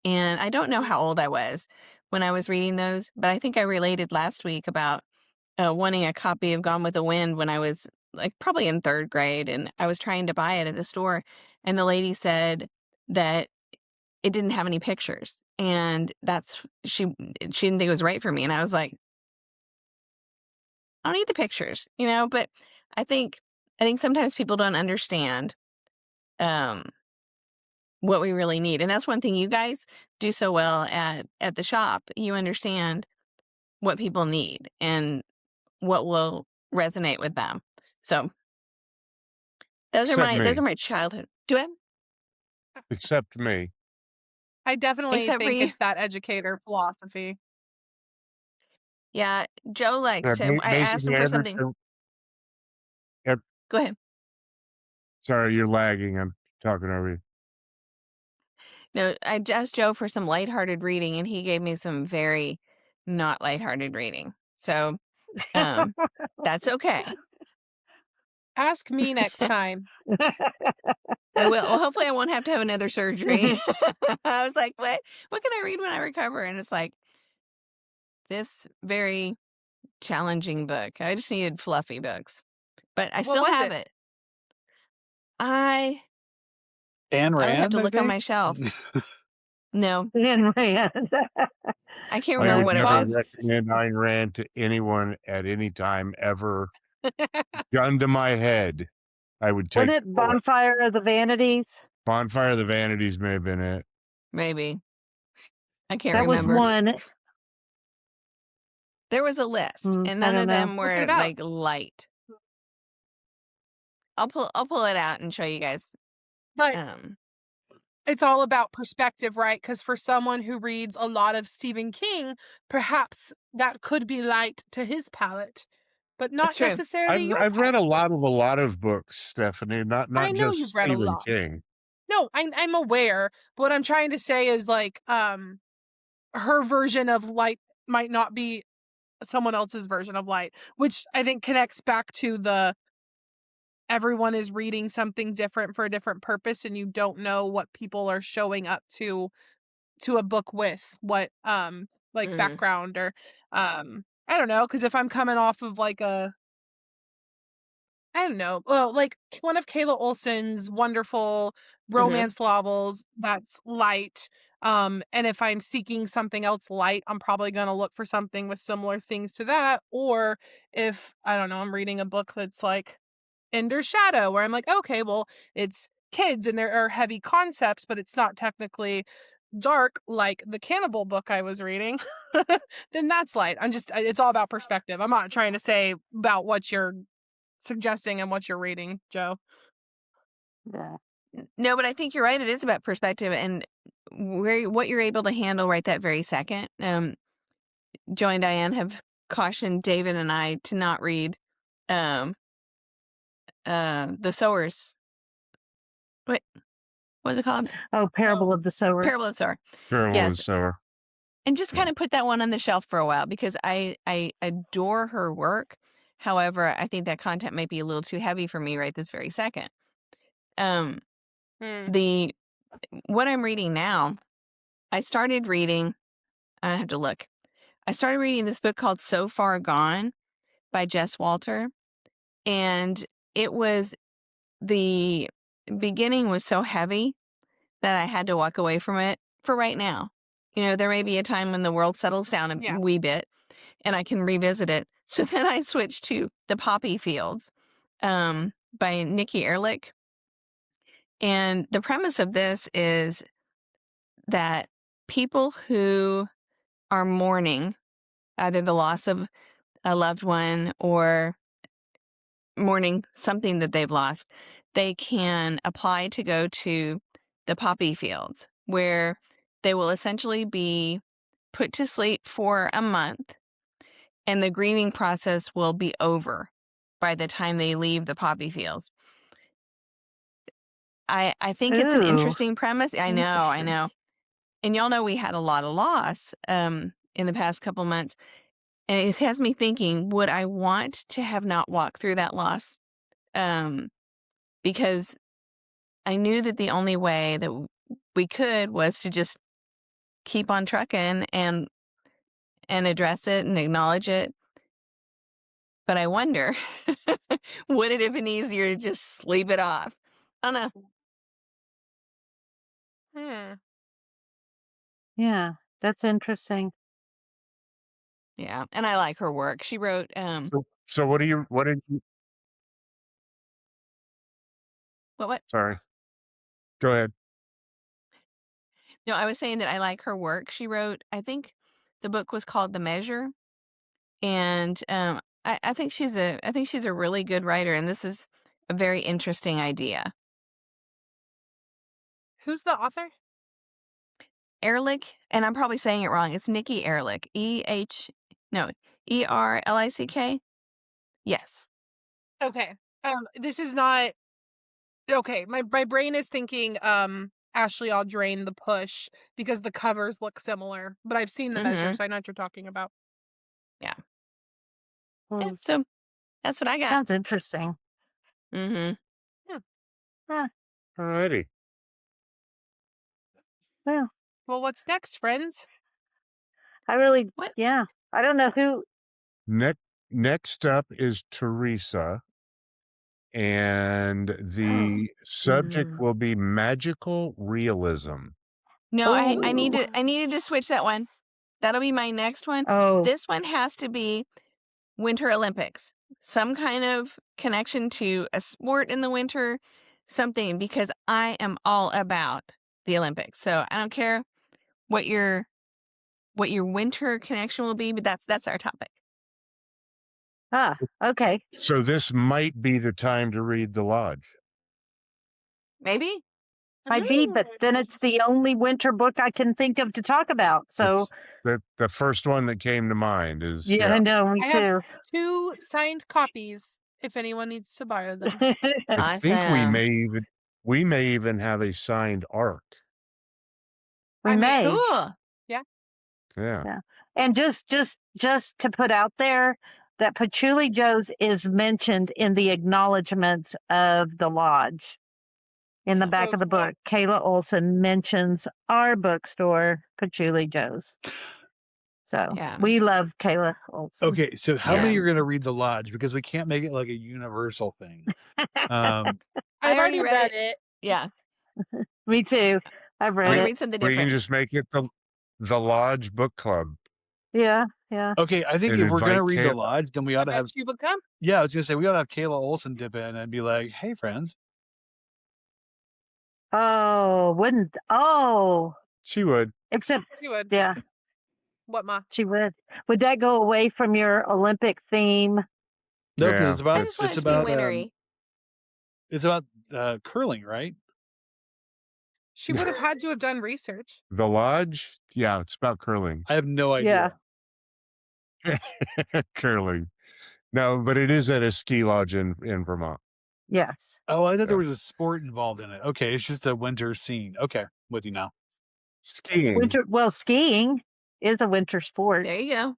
Speaker 3: And I don't know how old I was when I was reading those, but I think I related last week about wanting a copy of Gone with the Wind when I was like probably in 3rd grade, and I was trying to buy it at a store, and the lady said that it didn't have any pictures, and she didn't think it was right for me, and I was like, I don't need the pictures, But I think sometimes people don't understand um, what we really need, and that's one thing you guys do so well at the shop. You understand what people need and what will resonate with them. So those are
Speaker 2: except me.
Speaker 3: my childhood. Do it
Speaker 2: Except me.
Speaker 4: I definitely
Speaker 3: except for
Speaker 4: think
Speaker 3: you.
Speaker 4: it's that educator philosophy.
Speaker 3: Yeah, Joe likes to. I asked him
Speaker 2: Basically,
Speaker 3: for something. Go ahead.
Speaker 2: sorry, you're lagging. I'm talking over you.
Speaker 3: No, I asked Joe for some lighthearted reading, and he gave me some very not lighthearted reading. So that's okay.
Speaker 4: Ask me next time.
Speaker 3: I will. Well, hopefully I won't have to have another surgery. I was like, what can I read when I recover? And it's like this very challenging book. I just needed fluffy books. But I
Speaker 4: What
Speaker 3: still
Speaker 4: was
Speaker 3: have
Speaker 4: it?
Speaker 3: it. I
Speaker 1: Ayn
Speaker 3: would have
Speaker 1: Rand,
Speaker 3: to
Speaker 1: I
Speaker 3: look on
Speaker 1: think.
Speaker 3: my shelf. No,
Speaker 5: Ayn Rand.
Speaker 3: I can't
Speaker 2: I
Speaker 3: remember
Speaker 2: would
Speaker 3: what it
Speaker 2: never
Speaker 3: was.
Speaker 2: recommend Ayn Rand to anyone at any time ever. Gun to my head, I would take
Speaker 5: Wasn't it Bonfire of the Vanities?
Speaker 2: Bonfire of the Vanities may have been it.
Speaker 3: Maybe. I can't
Speaker 5: That was
Speaker 3: remember.
Speaker 5: one.
Speaker 3: There was a list, and
Speaker 5: I
Speaker 3: none
Speaker 5: don't
Speaker 3: of
Speaker 5: know.
Speaker 3: them
Speaker 4: What's it
Speaker 3: were
Speaker 4: about?
Speaker 3: like light. I'll pull it out and show you guys.
Speaker 4: But
Speaker 3: Um,
Speaker 4: it's all about perspective, right? Because for someone who reads a lot of Stephen King, perhaps that could be light to his palate, but not
Speaker 3: That's true.
Speaker 4: necessarily your
Speaker 2: I've read a
Speaker 4: palate.
Speaker 2: lot of books, Stephanie, not
Speaker 4: I know
Speaker 2: just
Speaker 4: you've read a
Speaker 2: Stephen
Speaker 4: lot.
Speaker 2: King.
Speaker 4: No, I'm aware. But what I'm trying to say is like, her version of light might not be someone else's version of light, which I think connects back to the everyone is reading something different for a different purpose, and you don't know what people are showing up to a book with what like
Speaker 3: Mhm.
Speaker 4: background or I don't know, because if I'm coming off of like a I don't know, well, like one of Kayla Olsen's wonderful romance novels that's light, and if I'm seeking something else light, I'm probably going to look for something with similar things to that. Or if I don't know, I'm reading a book that's like Ender's Shadow, where I'm like, okay, well, it's kids and there are heavy concepts, but it's not technically dark like the cannibal book I was reading, then that's light. It's all about perspective. I'm not trying to say about what you're suggesting and what you're reading, Joe.
Speaker 5: Yeah.
Speaker 3: No, but I think you're right. It is about perspective and what you're able to handle right that very second. Joe and Diane have cautioned David and I to not read The Sowers. What's it called?
Speaker 5: Oh, Parable of the Sower.
Speaker 3: Parable of the Sower.
Speaker 2: Carolyn
Speaker 3: Yes.
Speaker 2: Sower.
Speaker 3: And just kind of put that one on the shelf for a while because I adore her work. However, I think that content might be a little too heavy for me right this very second. What I'm reading now, I started reading, I have to look. I started reading this book called So Far Gone by Jess Walter. And the beginning was so heavy that I had to walk away from it for right now. You know, there may be a time when the world settles down a wee bit and I can revisit it. So then I switched to The Poppy Fields by Nikki Ehrlich. And the premise of this is that people who are mourning either the loss of a loved one or mourning something that they've lost, they can apply to go to the poppy fields where they will essentially be put to sleep for a month and the grieving process will be over by the time they leave the poppy fields. I think it's an
Speaker 5: Ooh.
Speaker 3: interesting premise. I know.
Speaker 5: Interesting.
Speaker 3: And y'all know we had a lot of loss in the past couple months. And it has me thinking, would I want to have not walked through that loss? Because I knew that the only way that we could was to just keep on trucking and address it and acknowledge it. But I wonder, would it have been easier to just sleep it off? I don't know.
Speaker 5: Yeah, that's interesting.
Speaker 3: Yeah, and I like her work. She wrote
Speaker 2: So what did you
Speaker 3: what?
Speaker 2: sorry. Go ahead.
Speaker 3: No, I was saying that I like her work. She wrote, I think the book was called The Measure. And I think she's a really good writer, and this is a very interesting idea.
Speaker 4: Who's the author?
Speaker 3: Ehrlich, and I'm probably saying it wrong. It's Nikki Ehrlich. Erlick. Yes.
Speaker 4: Okay. This is not okay. My brain is thinking Ashley, I'll drain the push because the covers look similar. But I've seen the measure, so I know what you're talking about.
Speaker 3: Yeah.
Speaker 5: Well,
Speaker 3: So that's what I got.
Speaker 5: sounds interesting.
Speaker 3: Mm-hmm.
Speaker 2: Alrighty.
Speaker 5: Well,
Speaker 4: Well, what's next, friends?
Speaker 5: I really,
Speaker 3: What?
Speaker 5: yeah. I don't know who.
Speaker 2: Next up is Teresa, and the subject will be magical realism.
Speaker 3: No, I
Speaker 5: Oh.
Speaker 3: needed to switch that one. That'll be my next one.
Speaker 5: Oh,
Speaker 3: This one has to be Winter Olympics. Some kind of connection to a sport in the winter, something, because I am all about the Olympics. So I don't care what your winter connection will be, but that's our topic.
Speaker 5: okay.
Speaker 2: So this might be the time to read The Lodge.
Speaker 3: Maybe?
Speaker 5: Might be, but then it's the only winter book I can think of to talk about. So
Speaker 2: It's the first one that came to mind is
Speaker 5: yeah, I know, me
Speaker 4: I have
Speaker 5: too.
Speaker 4: 2 signed copies if anyone needs to borrow them.
Speaker 2: I think
Speaker 3: Awesome.
Speaker 2: we may even have a signed arc.
Speaker 5: We
Speaker 4: I mean,
Speaker 5: may.
Speaker 3: Cool.
Speaker 2: Yeah.
Speaker 5: And just to put out there that Patchouli Joe's is mentioned in the acknowledgments of the lodge. In the back
Speaker 4: So
Speaker 5: of the
Speaker 4: cool.
Speaker 5: book, Kayla Olson mentions our bookstore, Patchouli Joe's. So
Speaker 3: Yeah.
Speaker 5: we love Kayla Olson.
Speaker 1: Okay, so how many
Speaker 3: Yeah.
Speaker 1: are going to read The Lodge? Because we can't make it like a universal thing.
Speaker 4: I've
Speaker 3: already
Speaker 4: already
Speaker 3: read
Speaker 4: read
Speaker 3: it.
Speaker 4: it.
Speaker 3: Yeah.
Speaker 5: Me too. I've
Speaker 3: I
Speaker 5: read
Speaker 3: want to
Speaker 5: it.
Speaker 3: read something
Speaker 2: We can
Speaker 3: different.
Speaker 2: just make it the Lodge Book Club.
Speaker 5: Yeah.
Speaker 1: Okay, I think
Speaker 2: And
Speaker 1: if we're going to
Speaker 2: invite
Speaker 1: read The
Speaker 2: Kayla.
Speaker 1: Lodge, then we ought
Speaker 4: I
Speaker 1: to have.
Speaker 4: bet you become.
Speaker 1: Yeah, I was going to say we ought to have Kayla Olson dip in and be like, "Hey, friends."
Speaker 5: Oh, wouldn't. Oh,
Speaker 2: She would.
Speaker 5: except,
Speaker 4: You would.
Speaker 5: yeah,
Speaker 4: What, Ma?
Speaker 5: she would. Would that go away from your Olympic theme?
Speaker 1: No, because
Speaker 2: Yeah,
Speaker 1: it's about
Speaker 3: I just want
Speaker 1: it's
Speaker 3: it to be
Speaker 1: about
Speaker 3: wintery.
Speaker 1: it's about curling, right?
Speaker 4: She would have had to have done research.
Speaker 2: The Lodge? Yeah, it's about curling.
Speaker 1: I have no idea.
Speaker 2: Curling. No, but it is at a ski lodge in Vermont.
Speaker 5: Yes.
Speaker 1: Oh, I thought there
Speaker 2: Yeah.
Speaker 1: was a sport involved in it. Okay, it's just a winter scene. Okay, with you now.
Speaker 2: Skiing.
Speaker 5: Skiing is a winter sport.
Speaker 3: There you go.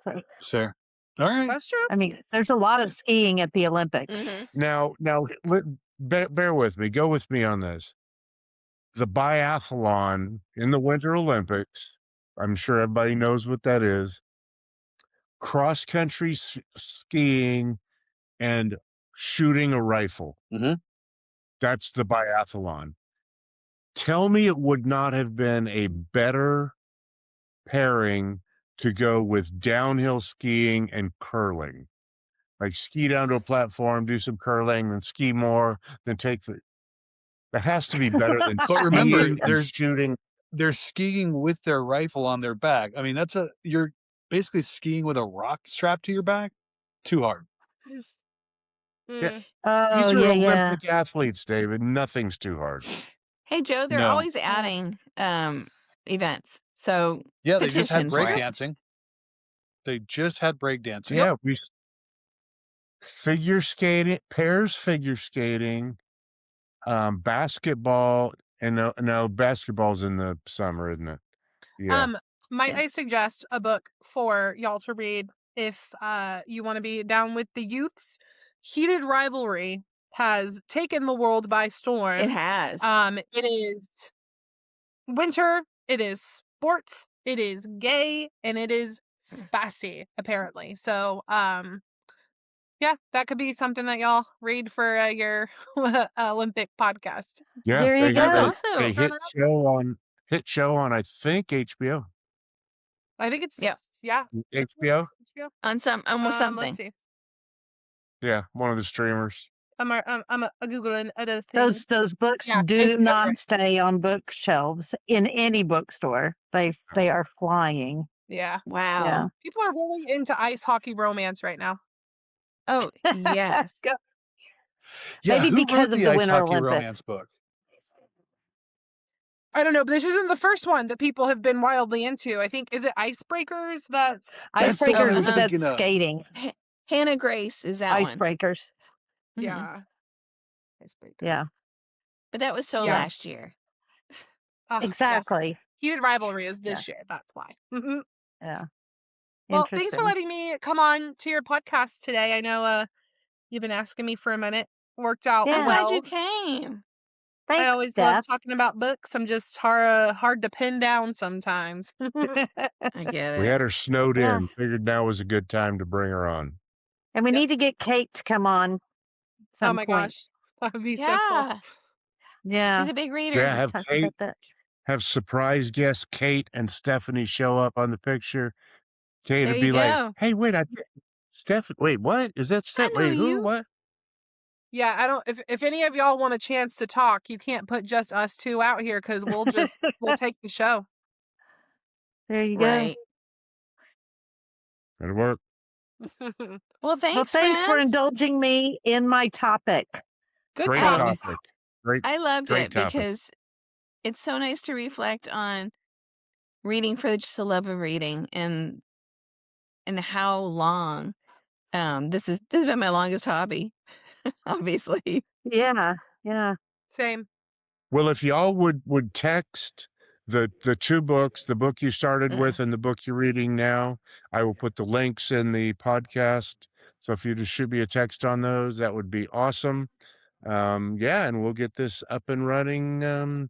Speaker 5: So,
Speaker 1: Sure. All right.
Speaker 4: That's true.
Speaker 5: I mean, there's a lot of skiing at the Olympics.
Speaker 3: Mm-hmm.
Speaker 2: Now, bear with me. Go with me on this. The biathlon in the Winter Olympics, I'm sure everybody knows what that is. Cross-country skiing and shooting a rifle.
Speaker 1: Mm-hmm.
Speaker 2: That's the biathlon. Tell me it would not have been a better pairing to go with downhill skiing and curling. Like ski down to a platform, do some curling, then ski more, then take the... That has to be better than
Speaker 1: But remember,
Speaker 2: skiing and shooting.
Speaker 1: they're skiing with their rifle on their back. I mean, you're basically skiing with a rock strapped to your back. Too hard.
Speaker 2: Yeah.
Speaker 5: Oh,
Speaker 2: These are
Speaker 5: yeah.
Speaker 2: Olympic athletes, David. Nothing's too hard.
Speaker 3: Hey, Joe, they're
Speaker 1: No.
Speaker 3: always adding events. So
Speaker 1: Yeah, they just had
Speaker 3: petition for it.
Speaker 1: breakdancing. They just had breakdancing.
Speaker 2: Yeah, figure skating, pairs figure skating, basketball, and no, basketball's in the summer, isn't it? Yeah.
Speaker 4: Might
Speaker 3: Yeah.
Speaker 4: I suggest a book for y'all to read if you want to be down with the youths? Heated Rivalry has taken the world by storm.
Speaker 3: It has.
Speaker 4: It is winter, it is sports, it is gay, and it is spassy, apparently. So, yeah, that could be something that y'all read for your Olympic podcast.
Speaker 2: Yeah,
Speaker 5: There you
Speaker 2: they got
Speaker 5: go.
Speaker 3: That's
Speaker 2: a
Speaker 3: awesome.
Speaker 2: hit show on I think HBO.
Speaker 4: I think it's
Speaker 3: Yep.
Speaker 4: yeah.
Speaker 2: HBO?
Speaker 3: On almost something.
Speaker 4: Let's see.
Speaker 2: Yeah, one of the streamers.
Speaker 4: I'm googling other things.
Speaker 5: Those books
Speaker 4: Yeah,
Speaker 5: do
Speaker 4: it's
Speaker 5: not
Speaker 4: different.
Speaker 5: stay on bookshelves in any bookstore. They are flying.
Speaker 4: Yeah.
Speaker 3: Wow.
Speaker 5: Yeah.
Speaker 4: People are really into ice hockey romance right now.
Speaker 3: Oh, yes.
Speaker 1: Yeah,
Speaker 5: Maybe
Speaker 1: who
Speaker 5: because
Speaker 1: wrote
Speaker 5: of
Speaker 1: the
Speaker 5: the
Speaker 1: ice
Speaker 5: Winter
Speaker 1: hockey
Speaker 5: Olympics.
Speaker 1: romance book?
Speaker 4: I don't know, but this isn't the first one that people have been wildly into. I think, is it Icebreakers?
Speaker 1: That's the one I
Speaker 5: Icebreakers,
Speaker 1: was
Speaker 5: that's
Speaker 1: thinking of.
Speaker 5: skating.
Speaker 3: Hannah Grace is that one.
Speaker 5: Icebreakers.
Speaker 3: Mhm.
Speaker 4: Yeah. Icebreaker.
Speaker 5: Yeah.
Speaker 3: But that was so
Speaker 4: Yeah.
Speaker 3: last year.
Speaker 4: Yes.
Speaker 5: Exactly.
Speaker 4: Heated rivalry is this year. That's why.
Speaker 5: Yeah.
Speaker 4: Well, thanks for
Speaker 5: Interesting.
Speaker 4: letting me come on to your podcast today. I know you've been asking me for a minute. Worked out
Speaker 5: Yeah.
Speaker 3: I'm glad
Speaker 4: well.
Speaker 3: you came.
Speaker 4: I
Speaker 5: Thanks,
Speaker 4: always love
Speaker 5: Steph.
Speaker 4: talking about books. I'm just hard to pin down sometimes.
Speaker 3: I get
Speaker 2: We
Speaker 3: it.
Speaker 2: had her snowed
Speaker 5: Yeah.
Speaker 2: in. Figured now was a good time to bring her on.
Speaker 5: And we
Speaker 4: Yep.
Speaker 5: need to get Kate to come on
Speaker 4: Oh
Speaker 5: some
Speaker 4: my
Speaker 5: point.
Speaker 4: gosh. That would be so cool.
Speaker 3: Yeah.
Speaker 5: Yeah.
Speaker 3: She's a big reader.
Speaker 2: Yeah, have
Speaker 5: Talk
Speaker 2: Kate,
Speaker 5: about that.
Speaker 2: have surprise guests Kate and Stephanie show up on the picture. Kate
Speaker 3: There
Speaker 2: would
Speaker 3: you
Speaker 2: be like,
Speaker 3: go.
Speaker 2: "Hey, wait, Steph. Wait, what is that?
Speaker 3: I
Speaker 2: Steph?
Speaker 3: know
Speaker 2: Wait, who?
Speaker 3: you.
Speaker 2: What?"
Speaker 4: Yeah, I don't. If any of y'all want a chance to talk, you can't put just us two out here because we'll take the show.
Speaker 5: There you go.
Speaker 3: Right.
Speaker 2: It'll work.
Speaker 3: Well,
Speaker 5: Well,
Speaker 3: thanks,
Speaker 5: thanks for
Speaker 3: friends.
Speaker 5: indulging me in my topic.
Speaker 4: Good
Speaker 2: Great
Speaker 4: topic.
Speaker 2: topic. Great,
Speaker 3: I loved
Speaker 2: great
Speaker 3: it
Speaker 2: topic.
Speaker 3: because it's so nice to reflect on reading for just the love of reading and how long this has been my longest hobby. Obviously.
Speaker 5: Yeah. Yeah.
Speaker 4: Same.
Speaker 2: Well, if y'all would text the two books, the book you started with and the book you're reading now, I will put the links in the podcast. So if you just shoot me a text on those, that would be awesome. Yeah, and we'll get this up and running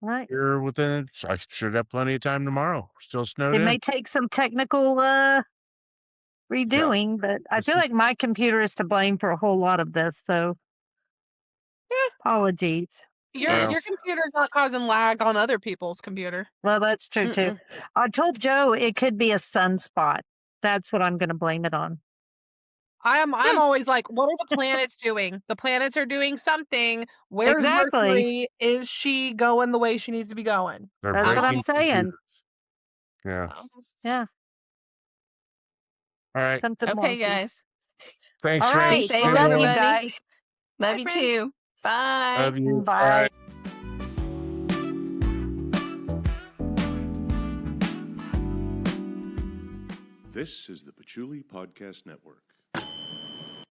Speaker 5: Right.
Speaker 2: here within. I should have plenty of time tomorrow. Still snowed
Speaker 5: It
Speaker 2: in.
Speaker 5: may take some technical redoing, but I
Speaker 2: This
Speaker 5: feel
Speaker 2: is-
Speaker 5: like my computer is to blame for a whole lot of this. So apologies.
Speaker 2: Well.
Speaker 4: Your computer's not causing lag on other people's computer.
Speaker 5: Well, that's true too. I told Joe it could be a sunspot. That's what I'm going to blame it on.
Speaker 4: I'm always like, what are the planets doing? The planets are doing something. Where's
Speaker 5: Exactly.
Speaker 4: Mercury? Is she going the way she needs to be going?
Speaker 2: They're
Speaker 5: That's what I'm
Speaker 2: breaking
Speaker 5: saying.
Speaker 2: computers. Yeah.
Speaker 5: Yeah.
Speaker 2: All right.
Speaker 5: Something
Speaker 3: Okay,
Speaker 5: wonky.
Speaker 3: guys.
Speaker 2: Thanks,
Speaker 5: All
Speaker 2: friends.
Speaker 5: right.
Speaker 3: Stay safe,
Speaker 5: Love you
Speaker 3: everybody.
Speaker 5: guys.
Speaker 3: Love
Speaker 4: Bye,
Speaker 3: you
Speaker 4: friends.
Speaker 3: too. Bye.
Speaker 2: Love you.
Speaker 5: Bye.
Speaker 6: This is the Patchouli Podcast Network.